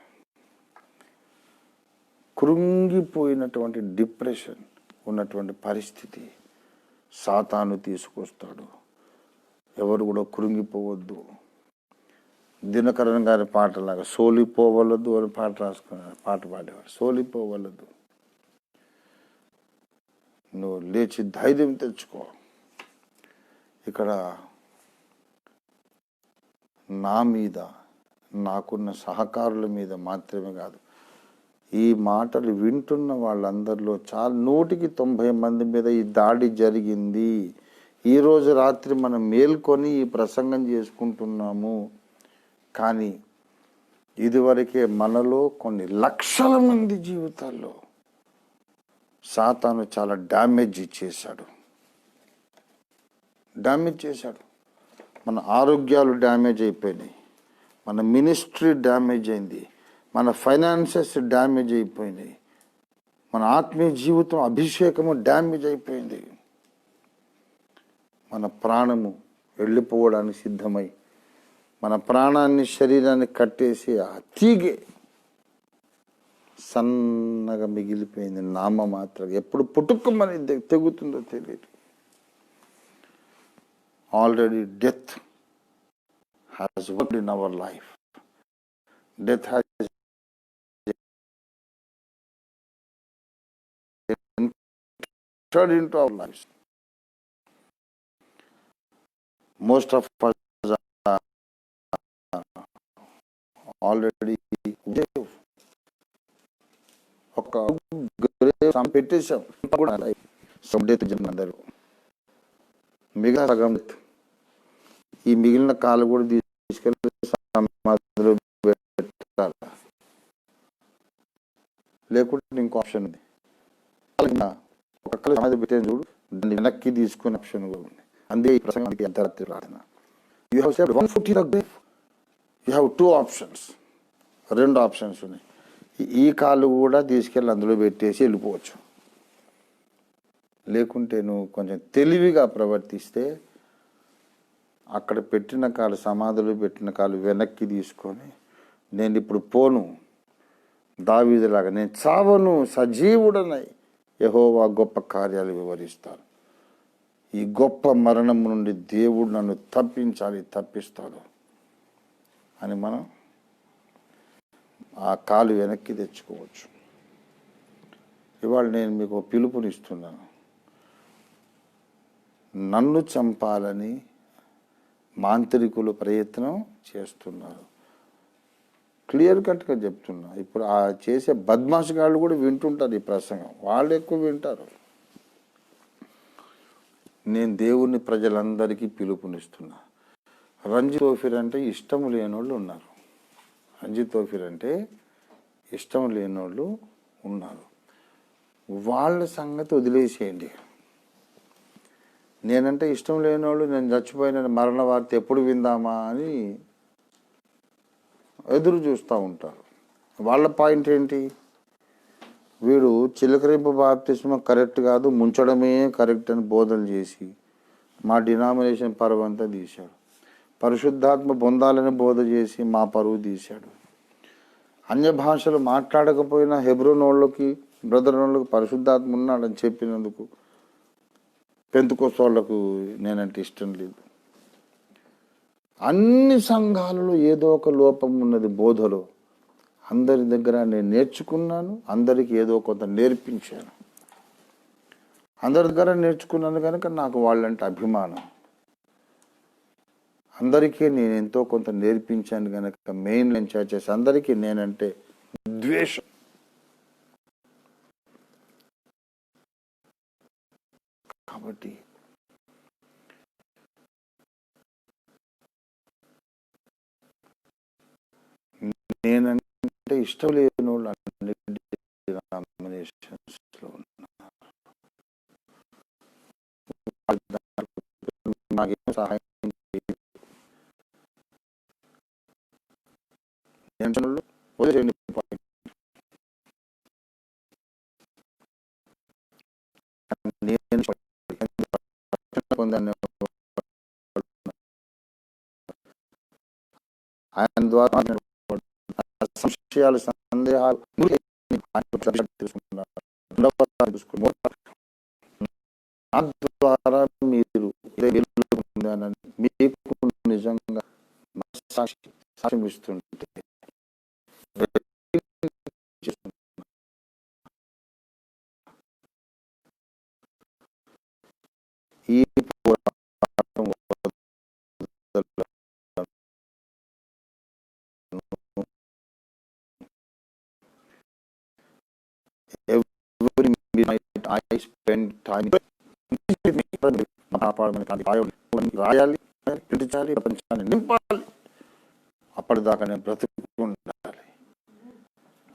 కృంగిపోయినటువంటి డిప్రెషన్ ఉన్నటువంటి పరిస్థితి సాతాను తీసుకొస్తాడు. ఎవరు కూడా కృంగిపోవద్దు. దినకరన్ గారి పాటలాగా సోలిపోవలదు అని పాట రాసుకున్నాడు, పాట పాడేవాడు. సోలిపోవలదు, నువ్వు లేచి ధైర్యం తెచ్చుకో. ఇక్కడ నా మీద, నాకున్న సహకారుల మీద మాత్రమే కాదు, ఈ మాటలు వింటున్న వాళ్ళందరిలో చాలా 190 మంది మీద ఈ దాడి జరిగింది. ఈరోజు రాత్రి మనం మేల్కొని ఈ ప్రసంగం చేసుకుంటున్నాము, కానీ ఇదివరకే మనలో కొన్ని లక్షల మంది జీవితాల్లో సాతాను చాలా డ్యామేజ్ చేశాడు. మన ఆరోగ్యాలు డ్యామేజ్ అయిపోయినాయి, మన మినిస్ట్రీ డ్యామేజ్ అయింది, మన ఫైనాన్సెస్ డ్యామేజ్ అయిపోయినాయి, మన ఆత్మీయ జీవితం అభిషేకము డ్యామేజ్ అయిపోయింది. మన ప్రాణము వెళ్ళిపోవడానికి సిద్ధమై మన ప్రాణాన్ని, శరీరాన్ని కట్టేసి ఆ తీగే సన్నగా మిగిలిపోయింది. నామ మాత్రం ఎప్పుడు పుట్టుకోమని తెగుతుందో తెలియదు. Already death has worked in our life. Death has entered into our lives. Most of us are already dead. ఒక పెట్టేసాం అందరూ, మిగతా సగం ఈ మిగిలిన కాలు కూడా తీసుకెళ్ళి సమాధిలో పెట్టాలి. లేకుంటే ఇంకో ఆప్షన్ ఉంది, ఒక కళ సమాధి పెట్టే చూడు, దాన్ని వెనక్కి తీసుకునే ఆప్షన్ కూడా ఉంది. అందే ఈ ప్రసంగానికి అర్ధరాత్రి ప్రార్థన. You have said 140 the grave. You have 2 options, 2 options ఉన్నాయి. ఈ కాలు కూడా తీసుకెళ్ళి అందులో పెట్టేసి వెళ్ళిపోవచ్చు. లేకుంటే నువ్వు కొంచెం తెలివిగా ప్రవర్తిస్తే అక్కడ పెట్టిన కాలు, సమాధిలో పెట్టిన కాలు వెనక్కి తీసుకొని, నేను ఇప్పుడు పోను, దావీదులాగా నేను చావను, సజీవుడనై యెహోవా గొప్ప కార్యాలు వివరిస్తాను, ఈ గొప్ప మరణం నుండి దేవుడు నన్ను తప్పిస్తాడు అని మనం ఆ కాలు వెనక్కి తెచ్చుకోవచ్చు. ఇవాళ నేను మీకు పిలుపునిస్తున్నాను. నన్ను చంపాలని మాంత్రికులు ప్రయత్నం చేస్తున్నారు. క్లియర్ కట్గా చెప్తున్నా. ఇప్పుడు ఆ చేసే బద్మాష్ గాళ్ళు కూడా వింటుంటారు ఈ ప్రసంగం, వాళ్ళు ఎక్కువ వింటారు. నేను దేవుని ప్రజలందరికీ పిలుపునిస్తున్నా. రంజీ తోఫీర్ అంటే ఇష్టం లేనోళ్ళు ఉన్నారు. రంజీ తోఫీర్ అంటే ఇష్టం లేనోళ్ళు ఉన్నారు. వాళ్ళ సంగతి వదిలేసేయండి. నేనంటే ఇష్టం లేనోళ్ళు, నేను చచ్చిపోయిన మరణ వార్త ఎప్పుడు విందామా అని ఎదురు చూస్తూ ఉంటారు. వాళ్ళ పాయింట్ ఏంటి? వీడు చిలకరింపు బాప్తిస్మం కరెక్ట్ కాదు, ముంచడమే కరెక్ట్ అని బోధనలు చేసి మా డినామినేషన్ పరువు అంతా తీశాడు. పరిశుద్ధాత్మ పొందాలని బోధ చేసి మా పరువు తీశాడు. అన్య భాషలు మాట్లాడకపోయినా హెబ్రోన్ వాళ్ళకి, బ్రదర్ వాళ్ళకి పరిశుద్ధాత్మ ఉన్నాడని చెప్పినందుకు పెంతుకోస్తు వాళ్ళకు నేనంటే ఇష్టం లేదు. అన్ని సంఘాలలో ఏదో ఒక లోపం ఉన్నది బోధలో. అందరి దగ్గర నేను నేర్చుకున్నాను, అందరికీ ఏదో కొంత నేర్పించాను. అందరి దగ్గర నేర్చుకున్నాను కనుక నాకు వాళ్ళంటే అభిమానం. అందరికీ నేను ఎంతో కొంత నేర్పించాను కనుక మెయిన్ లైన్ చర్చెస్ అందరికీ నేనంటే ద్వేషం. కాబట్టి నేనంటే ఇష్టం లేని వాళ్ళు అన్ని డినామినేషన్స్లో ఉన్నారు. నాకేం సహాయం పొందాను. ఆయన ద్వారా సంశయాలు, సందేహాలు తెలుసుకున్నారు. నా ద్వారా మీరు పొందానని మీకు నిజంగా సాక్ష్యం ఇస్తుంటే ఈ పోరాటం every midnight I spend time రాయాలి, పిలిచాలి, ప్రపంచాన్ని నింపాలి, అప్పటిదాకా నేను బ్రతుకుండాలి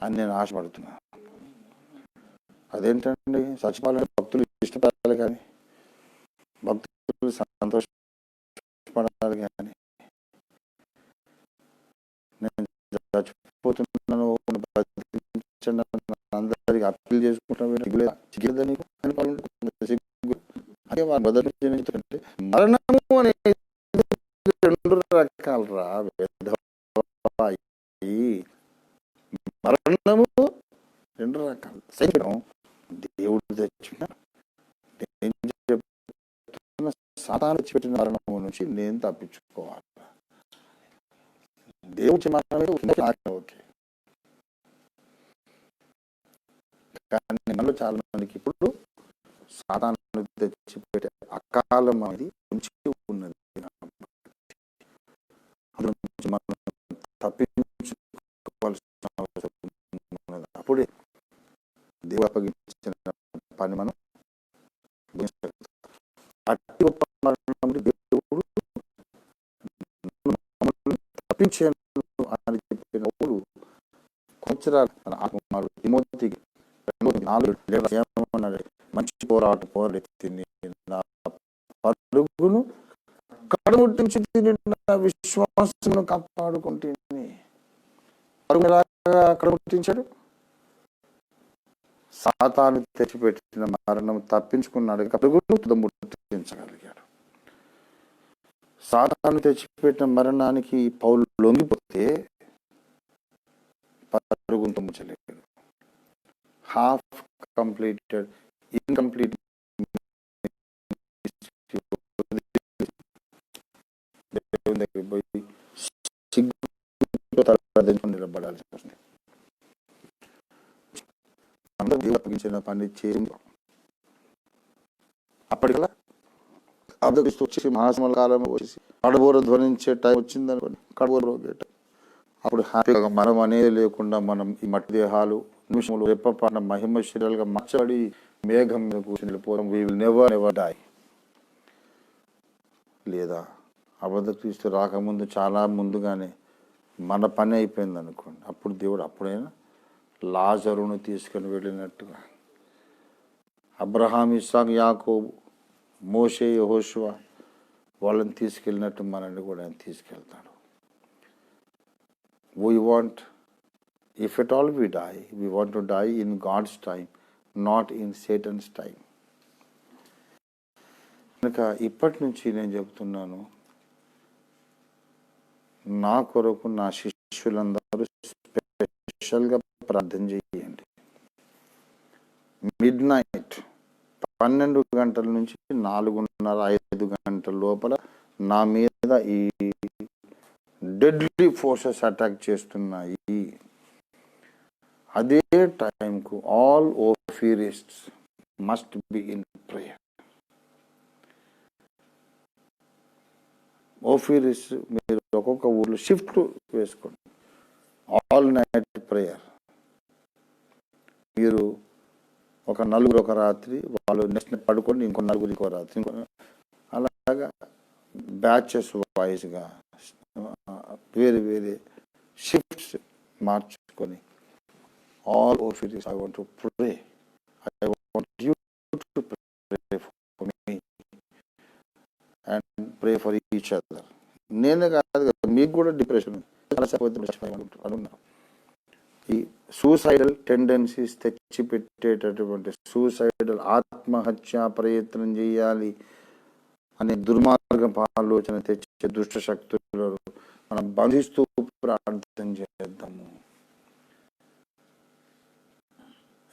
అని నేను ఆశపడుతున్నా. అదేంటండి, చచ్చిపోవాలంటే భక్తులు ఇష్టపడాలి, కానీ భక్తులు సంతోషపడాలి, కానీ నేను చచ్చిపోతున్నాను అందరికి అప్పీల్ చేసుకుంటాను. మరణము అనేది రెండు రకాలు రా. మరణము రెండు రకాలు. శరీరం దేవుడు తెచ్చిన, సాతాను తెచ్చిపెట్టిన మరణము నుంచి నేను తప్పించుకోవాలి. దేవుడి మరణం ఓకే, కానీ మనలో చాలా మందికి ఇప్పుడు సాతాను తెచ్చిపెట్టే అకాలం అనేది ఉంచి ఉన్నది. అందులో నుంచి మనం తప్పించుకోవాల్సిన అవసరం ఉన్నది. అప్పుడే దేవుడు అప్పగించిన పని మనం అట్టి గొప్ప మరణం దేవుడు తప్పించాను అని చెప్పినప్పుడు కొంచెం ఆత్మకుమారుడు తిమోతికి 4 మంచి పోరాటం పోరెత్తి నా పరుగును కడముట్టించి నా విశ్వాసమును కాపాడుకుంటుంది. కడముట్టించాడు, సాతాను తెచ్చిపెట్టిన మరణం తప్పించుకున్నాడు, పరుగును తుదముట్టించగలిగాడు. సాతాను తెచ్చిపెట్టిన మరణానికి పౌలు లొంగిపోతే పరుగును తుమ్ముచలేడు. half completed, incomplete నిలబడాల్సి వస్తుంది. దేవుడు అప్పగించిన పని చేసి అప్పటికల్లా అర్ధక్రీస్తు వచ్చేసి మహాసమల కాలం వచ్చేసి కడబోర ధ్వనించే టైం వచ్చింది అనుకోండి. కడబోర అప్పుడు హ్యాపీగా మనం అనేది లేకుండా మనం ఈ మట్టి దేహాలు నిమిషంలో రెప్పపాన మహిమ శరీరాలుగా మార్చబడి మేఘం మీద కూర్చొని వెళ్ళిపోవడం. We will never die. లేదా అబద్ధక్రీస్తు రాకముందు చాలా ముందుగానే మన పని అయిపోయింది అనుకోండి, అప్పుడు దేవుడు అప్పుడైనా లాజరును తీసుకొని వెళ్ళినట్టుగా అబ్రహాం, ఇస్సాకు, యాకోబు, మోషే, యెహోషువ వాళ్ళని తీసుకెళ్ళినట్టు మనల్ని కూడా ఆయన తీసుకెళ్తాడు. We want, if at all we die, we want to die in God's time, not in Satan's time. కనుక ఇప్పటి నుంచి నేను చెబుతున్నాను, నా కొరకు నా శిష్యులందరూ స్పెషల్గా ప్రార్థన చేయండి. midnight 12 గంటల నుంచి 4:30-5 గంటల లోపల నా మీద ఈ డెడ్లీ ఫోర్సెస్ అటాక్ చేస్తున్నాయి. అదే టైంకు all ophirists must be in prayer. Ophirist మీరు ఒక్కొక్క ఊర్లో షిఫ్ట్ వేసుకోండి. All night prayer. మీరు ఒక నలుగురు ఒక రాత్రి, వాళ్ళు నెక్స్ట్ పడుకొని ఇంకో నలుగురు ఇంకో రాత్రి, అలాగా బ్యాచెస్ వైజ్గా వేరే వేరే షిఫ్ట్స్ మార్చుకొని all office I want to pray, I want you to pray for me and pray for each other. నేనే కాదు కదా, మీకు కూడా డిప్రెషన్ అనున్నా. ఈ సూసైడల్ టెండెన్సీస్ తెచ్చిపెట్టేటటువంటి సూసైడల్ ఆత్మహత్యా ప్రయత్నం చేయాలి అనే దుర్మార్గం ఆలోచన తెచ్చే దుష్ట శక్తులను మనం బంధిస్తూ ప్రార్థన చేద్దాము.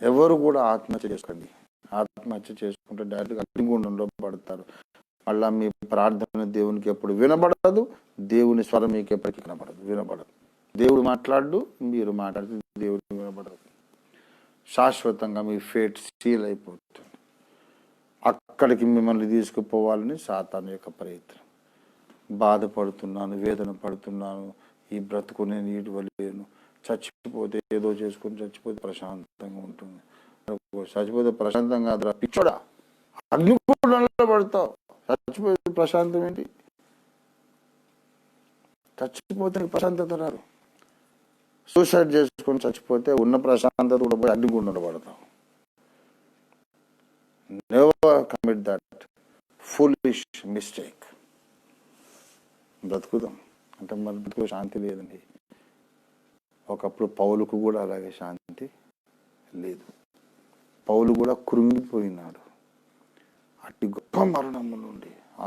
ఎవరు కూడా ఆత్మహత్య చేసుకోండి. ఆత్మహత్య చేసుకుంటే డైరెక్ట్గా అగ్నిగుండంలో పడతారు. మళ్ళా మీ ప్రార్థన దేవునికి ఎప్పుడు వినబడదు, దేవుని స్వరం మీకు ఎప్పటికీ వినబడదు. దేవుడు మాట్లాడు, మీరు మాట్లాడితే దేవుడు వినబడదు. శాశ్వతంగా మీ ఫేట్ సీల్ అయిపోతుంది. అక్కడికి మిమ్మల్ని తీసుకుపోవాలని సాతాను యొక్క ప్రయత్నం. బాధపడుతున్నాను, వేదన పడుతున్నాను, ఈ బ్రతుకు నేను ఈడవలేను, చచ్చిపోతే ఏదో చేసుకుని చచ్చిపోతే ప్రశాంతంగా ఉంటుంది. చచ్చిపోతే ప్రశాంతంగా పిచ్చోడా, అగ్నిగుండంలో పడతావు. చచ్చిపోతే ప్రశాంతం ఏంటి? చచ్చిపోతే ప్రశాంతత రాదు. సూసైడ్ చేసుకొని చచ్చిపోతే ఉన్న ప్రశాంతత కూడా పోయి అగ్నిగుండంలో పడతావు. Never commit that foolish mistake. బ్రతుకుదాం అంటే మన బ్రతుకు శాంతి లేదండి. ఒకప్పుడు పౌలుకు కూడా అలాగే శాంతి లేదు. పౌలు కూడా కృంగిపోయినాడు. అట్టి గొప్ప మరణము నుండి ఆ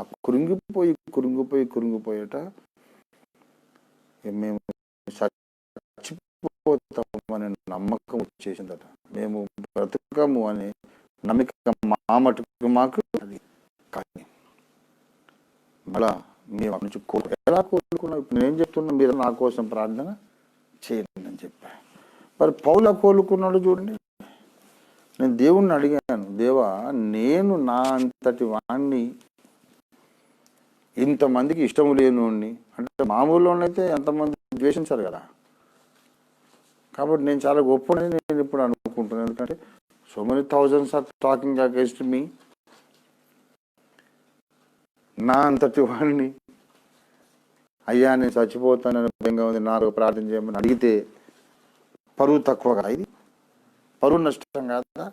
కృంగిపోయేట మేము చచ్చిపోతామనే నమ్మకం వచ్చేసిందట. మేము బ్రతకము అనే నమ్మకం మా మటుకు మాకు అది. కానీ మళ్ళా మేము నుంచి ఎలా కోలుకున్నాం? ఇప్పుడు నేను చెప్తున్నా, మీరు నా కోసం ప్రార్థన చేయండి అని చెప్పా. మరి పౌలు కోలుకున్నాడు చూడండి. నేను దేవుణ్ణి అడిగాను, దేవా నేను నా అంతటి వాణ్ణి ఇంతమందికి ఇష్టం లేనివాడిని, అంటే మామూలులోనైతే ఎంతమంది ద్వేషించారు కదా, కాబట్టి నేను చాలా గొప్పని నేను ఇప్పుడు అనుకుంటున్నాను. ఎందుకంటే so many thousands are talking against me. నా అంతటి వాడిని అయ్యా నేను చచ్చిపోతానని భయంగా ఉంది, నాకు ప్రార్థన చేయమని అడిగితే పరువు తక్కువ కదా? ఇది పరువు నష్టం కాదా?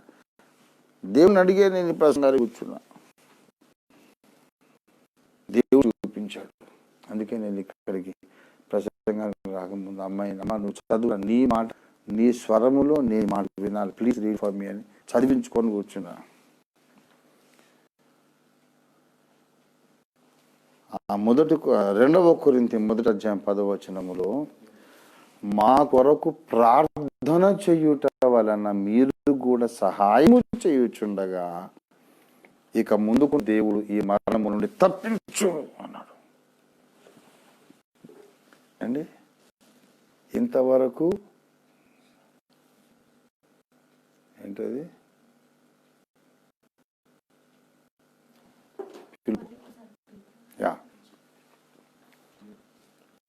దేవుని అడిగే నేను ప్రసంగాలు కూర్చున్నా, దేవుడు చూపించాడు. అందుకే నేను ఇక్కడికి ప్రసంగానికి రాకముందు అమ్మాయి నువ్వు చదువు, నీ మాట నీ స్వరములో నీ మాట వినాలి, ప్లీజ్ రీడ్ ఫర్ మీ అని చదివించుకొని కూర్చున్నా. ఆ 2 కొరింథీ 1:10 మా కొరకు ప్రార్థన చేయుట వలన మీరు కూడా సహాయము చేయుచుండగా ఇక ముందుకు దేవుడు ఈ మరణము నుండి తప్పించు అన్నాడు అండి. ఇంతవరకు ఏంటది?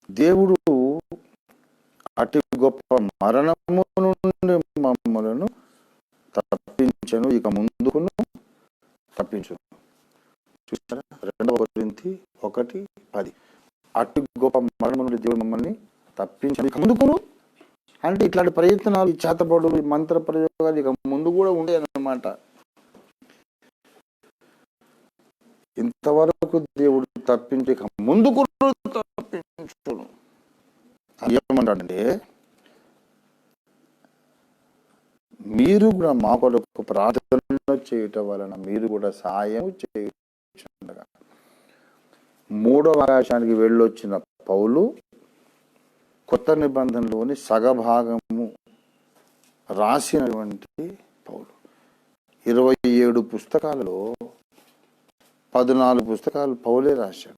దేవుడు అతి గొప్ప మరణము నుండి మమ్మలను తప్పించను, ఇక ముందుకును తప్పించును. చూస్తారా? 2 కొరింథీ 1:10. అతి గొప్ప మరణము నుండి దేవుడు మమ్మల్ని తప్పించను, ఇక ముందుకును. అంటే ఇట్లాంటి ప్రయత్నాలు, ఈ చేతబడులు, ఈ మంత్ర ప్రయోగాలు ఇక ముందు కూడా ఉండే అన్నమాట. ఇంతవరకు దేవుడు తప్పించి ఇక ముందుకు తప్పించును. ఏమంటాడంటే, మీరు కూడా మా కొరకు ప్రార్థన చేయటం వలన మీరు కూడా సహాయం చేయుచుండగా. 3వ ఆకాశానికి వెళ్ళొచ్చిన పౌలు కొత్త నిబంధనలోని సగభాగము రాసినటువంటి పౌలు 27 పుస్తకాలలో 14 పుస్తకాలు పౌలే రాశాడు.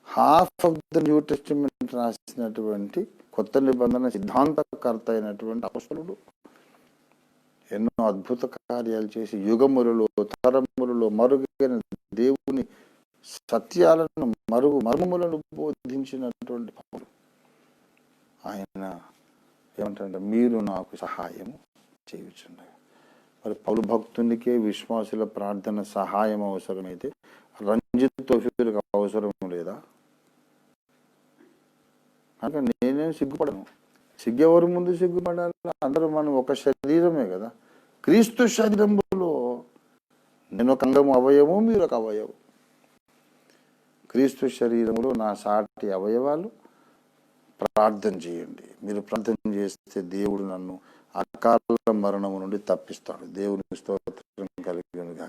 Half of the new testament రాసినటువంటి కొత్త నిబంధన సిద్ధాంతకర్త అయినటువంటి అపొస్తలుడు. ఎన్నో అద్భుత కార్యాలు చేసి యుగములలో తరములలో మరుగైన దేవుని సత్యాలను మర్మములను బోధించినటువంటి పౌలు. ఆయన ఏమంటారంటే, మీరు నాకు సహాయం చేయుచుండగా. మరి పౌలు భక్తునికే విశ్వాసుల ప్రార్థన సహాయం అవసరమైతే రంజిత్ తోఫీలకు అవసరం లేదా? అంటే నేనేం సిగ్గుపడను. సిగ్గెవరి ముందు సిగ్గుపడాలి? అందరూ మనం ఒక శరీరమే కదా. క్రీస్తు శరీరంలో నేను ఒక అంగము అవయవము, మీరు ఒక అవయవం. క్రీస్తు శరీరంలో నా సాటి అవయవాలు. ప్రార్థన చేయండి. మీరు ప్రార్థన చేస్తే దేవుడు నన్ను అకాల మరణము నుండి తప్పిస్తాడు. దేవుని స్తోత్రం కలిగినగా.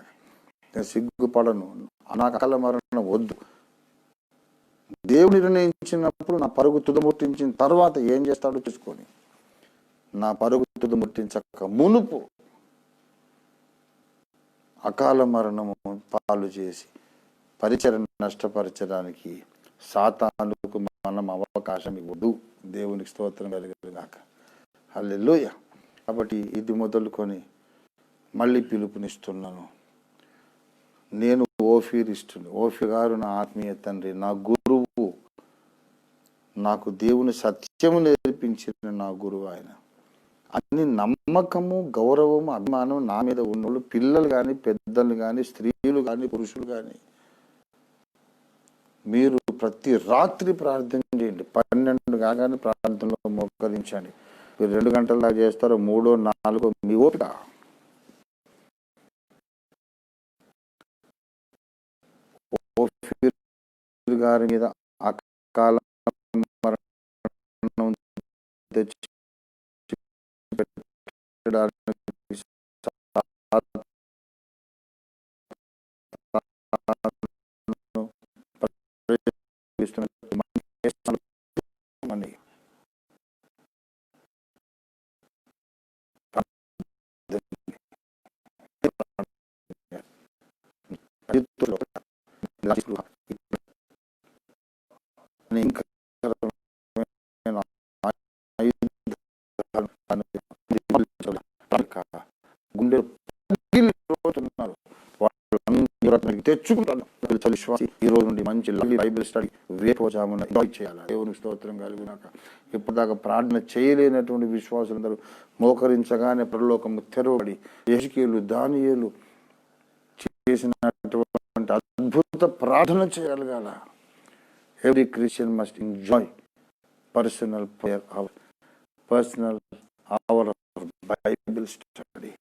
నేను సిగ్గుపడను. నాకు అకాల మరణం వద్దు. దేవుడు నిర్ణయించినప్పుడు నా పరుగు తుదముట్టించిన తర్వాత ఏం చేస్తాడో చూసుకొని, నా పరుగు తుదముట్టించక మునుపు అకాల మరణము పాలు చేసి పరిచయం నష్టపరచడానికి సాతానుకు మనం అవకాశం ఇవ్వదు. దేవునికి స్తోత్రం కలిగేగాక. హల్లెలూయా. కాబట్టి ఇది మొదలుకొని మళ్ళీ పిలుపునిస్తున్నాను. నేను ఓఫీరిస్తుని, ఓఫీర్ గారు నా ఆత్మీయ తండ్రి, నా గురువు, నాకు దేవుని సత్యము నేర్పించిన నా గురువు ఆయన. అన్ని నమ్మకము, గౌరవము, అభిమానం నా మీద ఉన్నోళ్ళు, పిల్లలు కానీ, పెద్దలు కానీ, స్త్రీలు కానీ, పురుషులు కానీ, మీరు ప్రతి రాత్రి ప్రార్థన చేయండి. 12 కాగానే ప్రార్థనలో మోకరించండి. మీరు 2 గంటల దాకా చేస్తారో, 3, 4 మీ ఓపిక. ఓఫీర్ గారి మీద అకాల మరణం తెచ్చి గుండె పగిలిపోతున్నారు. తెచ్చుకుంటాను. ఈ రోజు నుండి మంచి బైబిల్ స్టడీ రేపు జామున ఎంజాయ్ చేయాలి. దేవునికి స్తోత్రం కలిగినాక. ఇప్పటిదాకా ప్రార్థన చేయలేనటువంటి విశ్వాసులందరూ మోకరించగానే పరలోకము తెరవబడి యెహెజ్కేలు, దానియేలు చేసినటువంటి అద్భుత ప్రార్థన చేయగలగాల. Every Christian must enjoy personal prayer hour, personal hour Bible study.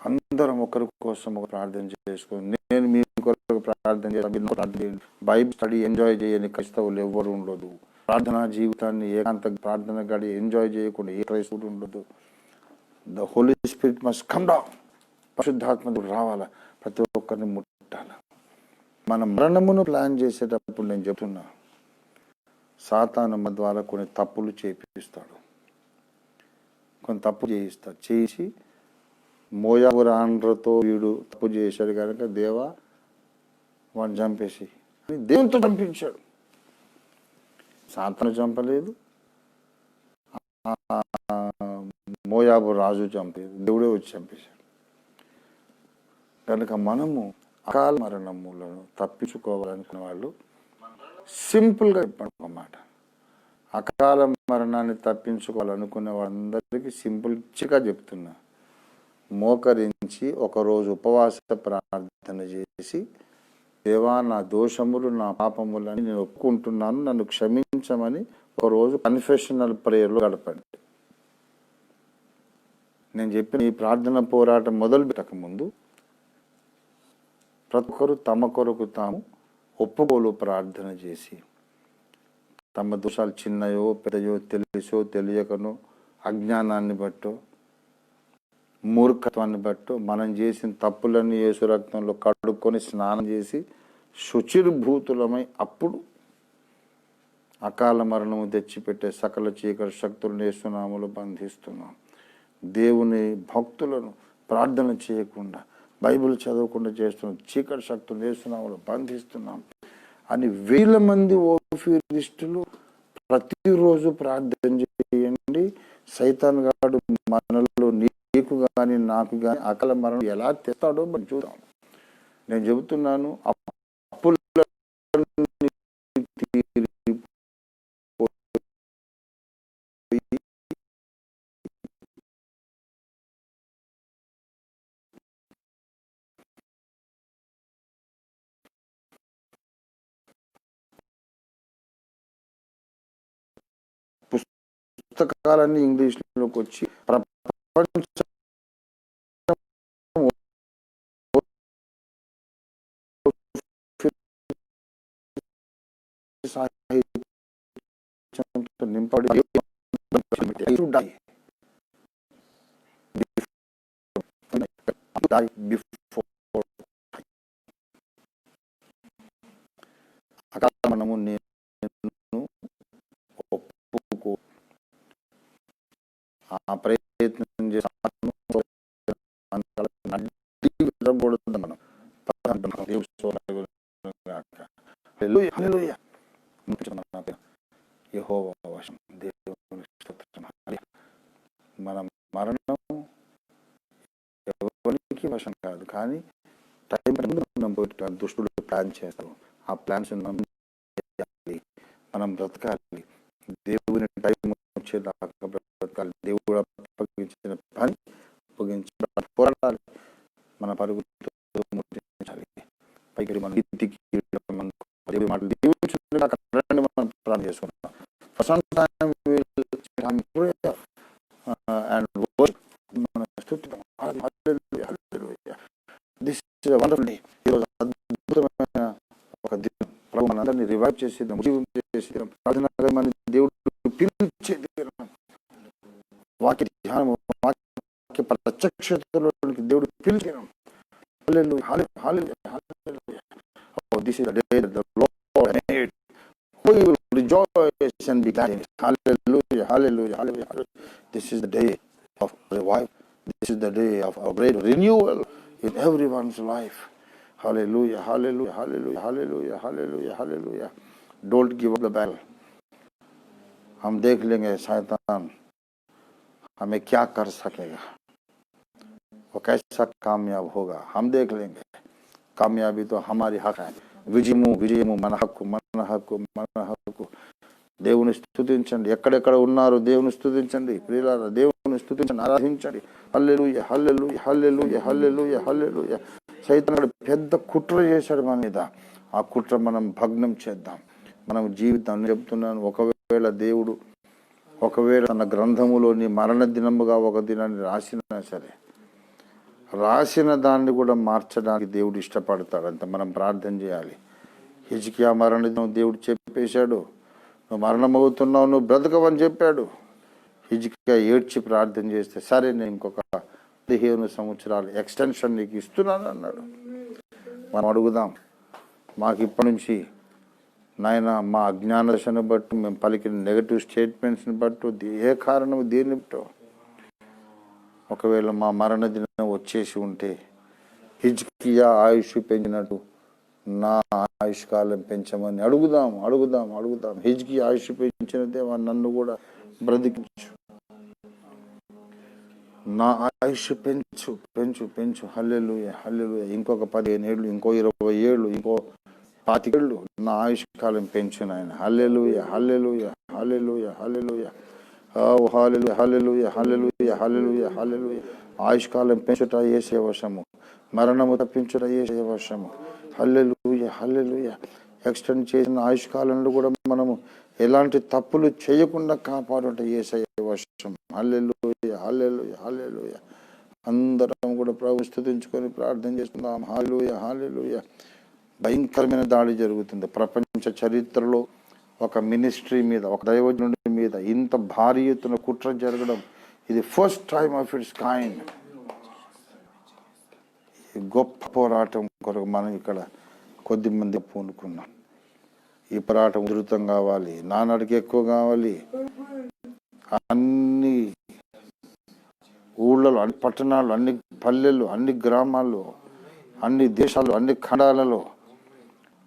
అందరం ఒకరి కోసం ఒక ప్రార్థన చేసుకొని, నేను మీ కొరకు ప్రార్థన చేస్తాను. బైబిల్ స్టడీ ఎంజాయ్ చేయని క్రైస్తవులు ఎవరు ఉండదు. ప్రార్థనా జీవితాన్ని ఏకాంత ప్రార్థన గడి ఎంజాయ్ చేయకుండా ఏ క్రైస్తవుడు ఉండదు. The holy spirit must come down. పరిశుద్ధాత్మ రావాలా, ప్రతి ఒక్కరిని ముట్టాల. మన మరణమును ప్లాన్ చేసేటప్పుడు నేను చెప్తున్నా, సాతాను ద్వారా కొన్ని తప్పులు చేపిస్తాడు, కొన్ని తప్పు చేయిస్తాడు. చేసి మోయాబు రాండ్రతో వీడు తప్పు చేశాడు కనుక దేవా వాడిని చంపేసి, దేవునితో చంపించాడు. సాతాను చంపలేదు, మోయాబు రాజు చంపలేదు, దేవుడే వచ్చి చంపేశాడు. కనుక మనము అకాల మరణములను తప్పించుకోవాలనుకున్న వాళ్ళు సింపుల్గా చెప్పండి ఒక మాట. అకాల మరణాన్ని తప్పించుకోవాలనుకున్న వాళ్ళందరికీ సింపుల్గా చెప్తున్నా, మోకరించి ఒకరోజు ఉపవాస ప్రార్థన చేసి, దేవా నా దోషములు, నా పాపములని నేను ఒప్పుకుంటున్నాను, నన్ను క్షమించమని ఒకరోజు కన్ఫెషనల్ ప్రేయర్లో గడపండి. నేను చెప్పిన ఈ ప్రార్థన పోరాటం మొదలు పెట్టకముందు ప్రతి ఒక్కరు తమ కొరకు తాము ఒప్పుకోలు ప్రార్థన చేసి, తమ దోషాలు చిన్నయో పెద్దయో, తెలుసో తెలియకనో, అజ్ఞానాన్ని బట్టో, మూర్ఖత్వాన్ని బట్టో, మనం చేసిన తప్పులన్నీ యేసు రక్తంలో కడుక్కొని స్నానం చేసి శుచిర్భూతులమై అప్పుడు అకాల మరణము తెచ్చిపెట్టే సకల చీకటి శక్తులను యేసు నామములో బంధిస్తున్నాం. దేవుని భక్తులను ప్రార్థన చేయకుండా, బైబిల్ చదవకుండా చేస్తున్నాం, చీకటి శక్తులను యేసు నామములో బంధిస్తున్నాం అని 1000 మంది ఓఫీరిస్టులు ప్రతిరోజు ప్రార్థన చేయండి. సైతాన్ గాడు మనలో నీకు కానీ నాకు కానీ అకాల మరణం ఎలా తెస్తాడో మనం చూద్దాం. నేను చెబుతున్నాను, పుస్తకాలన్నీ ఇంగ్లీష్లోకి వచ్చి ప్రపంచ నింపడి మనము నేను ఒప్పుకో ఆ ప్రయత్నం చేస్తాను మనం యెహోవా వశం, దేవుని స్తోత్రం. మన మరణం ఎవరికి వశం కాదు, కానీ టైం మనం దుష్టులు ప్లాన్ చేస్తాం. ఆ ప్లాన్స్ మనం బ్రతకాలి, దేవుని టైం వచ్చేదాకా బ్రతకాలి. దేవుడు అప్పగించిన పని పోరాడాలి, మన పరుగు పైకి మన ఇంటికి మనం ప్రార్థన చేసుకుంటాం. అద్భుతమైన ఒక దినం, ప్రభు మనందరినీ రివైవ్ చేసి దేవుడు పిలిచే వాక్య ధ్యానము, వాక్య ప్రత్యక్షతలోనికి దేవుడు పిలిచాను. This is the day that the Lord made. We will rejoice and be glad in it. Hallelujah, hallelujah, hallelujah. This is the day of revival. This is the day of a great renewal in everyone's life. Hallelujah, hallelujah, hallelujah, hallelujah, hallelujah, hallelujah. Don't give up the battle. हम देख लेंगे शैतान हमें क्या कर सकेगा, वो कैसा कामयाब होगा, हम देख लेंगे. कामयाबी तो हमारी हक है. విజయము మన హక్కు. దేవుని స్తుతించండి, ఎక్కడెక్కడ ఉన్నారు దేవుని స్తుతించండి, ప్రియులారా దేవుని స్తుతించండి, ఆరాధించండి. హల్లెలూయా, హల్లెలూయా, హల్లెలూయా, హల్లెలూయా, హల్లెలూయా. సైతానుడు పెద్ద కుట్ర చేశాడు మన మీద. ఆ కుట్ర మనం భగ్నం చేద్దాం. మనం జీవితాన్ని చెప్తున్నాను, ఒకవేళ దేవుడు తన గ్రంథములోని మరణ దినముగా ఒక దినాన్ని రాసినా సరే, రాసిన దాన్ని కూడా మార్చడానికి దేవుడు ఇష్టపడతాడంత. మనం ప్రార్థన చేయాలి. హిజ్కియా మరణ దినం దేవుడు చెప్పేశాడు, నువ్వు మరణమవుతున్నావు, నువ్వు బ్రతకవని చెప్పాడు. హిజ్కియా ఏడ్చి ప్రార్థన చేస్తే, సరే నేను ఇంకొక 15 సంవత్సరాలు ఎక్స్టెన్షన్ నీకు ఇస్తున్నాను అన్నాడు. మనం అడుగుదాం, మాకు ఇప్పటి నుంచి నాయన మా అజ్ఞాన దశను బట్టు, మేము పలికిన నెగటివ్ స్టేట్మెంట్స్ని బట్టు, ఏ కారణం దేన్ని బట్టో ఒకవేళ మా మరణ దినం వచ్చేసి ఉంటే, హిజ్కియా ఆయుష్ పెంచినట్టు నా ఆయుష్ కాలం పెంచమని అడుగుదాం. హిజ్కియా ఆయుష్ పెంచినదే నన్ను కూడా బ్రతికించు, నా ఆయుష్ పెంచు. హల్లెలూయా, హల్లెలూయా. ఇంకొక 15 ఏళ్ళు, ఇంకో 20 ఏళ్ళు, ఇంకో 25 ఏళ్ళు నా ఆయుష్ కాలం పెంచు నాయన. హల్లెలూయా, హల్లెలూయా, హల్లెలూయా, హల్లెలూయా. హల్లెలూయా, హల్లెలూయా, హల్లెలూయా, హల్లెలూయా, హల్లెలూయా. ఆయుష్కాలం పెంచుట యేసే వశము, మరణము తప్పించుట యేసే వశము. హల్లెలూయా, హల్లెలూయా. ఎక్స్టెండ్ చేసిన ఆయుష్కాలంలో కూడా మనము ఎలాంటి తప్పులు చేయకుండా కాపాడుట యేసయ్య వశం. హల్లెలూయా, హల్లెలూయా, హల్లెలూయా. అందరం కూడా ప్రభువుని స్తుతించుకొని ప్రార్థన చేసుకుందాం. హల్లెలూయా, హల్లెలూయా. భయంకరమైన దాడి జరుగుతుంది ప్రపంచ చరిత్రలో. ఒక మినిస్ట్రీ మీద, ఒక దైవజనుడి మీద ఇంత భారీ ఎత్తున కుట్ర జరగడం, ఇది first time of it's kind. ఈ గొప్ప పోరాటం కొరకు మనం ఇక్కడ కొద్దిమంది పూనుకున్నాం. ఈ పోరాటం ఉధృతం కావాలి, నానాడికి ఎక్కువ కావాలి. అన్ని ఊళ్ళలో, అన్ని పట్టణాలు, అన్ని పల్లెలు, అన్ని గ్రామాల్లో, అన్ని దేశాలు, అన్ని ఖండాలలో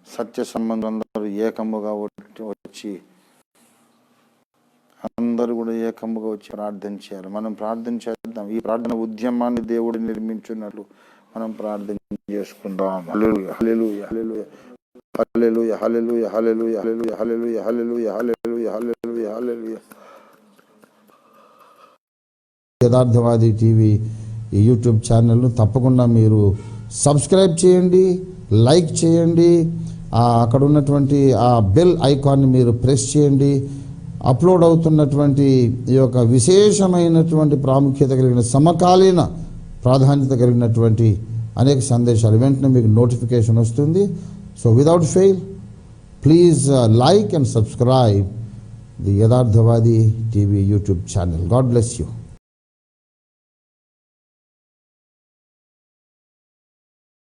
సత్య సంబంధం అందరూ ఏకముగా వచ్చి, అందరూ కూడా ఏకముగా వచ్చి ప్రార్థన చేయాలి. మనం ప్రార్థన చేద్దాం. ఈ ప్రార్థన ఉద్యమాన్ని దేవుడు నిర్మించున్నట్లు మనం ప్రార్థన చేసుకుందాం. హల్లెలూయా, హల్లెలూయా, హల్లెలూయా, హల్లెలూయా, హల్లెలూయా, హల్లెలూయా, హల్లెలూయా, హల్లెలూయా, హల్లెలూయా, హల్లెలూయా, హల్లెలూయా. యథార్థవాది టీవీ ఈ యూట్యూబ్ ఛానల్ను తప్పకుండా మీరు సబ్స్క్రైబ్ చేయండి, లైక్ చేయండి. అక్కడ ఉన్నటువంటి ఆ బెల్ ఐకాన్ని మీరు ప్రెస్ చేయండి. అప్లోడ్ అవుతున్నటువంటి ఈ యొక్క విశేషమైనటువంటి ప్రాముఖ్యత కలిగిన, సమకాలీన ప్రాధాన్యత కలిగినటువంటి అనేక సందేశాలు వెంటనే మీకు నోటిఫికేషన్ వస్తుంది. So without fail please like and subscribe the Yatharthavadi TV YouTube channel. God bless you.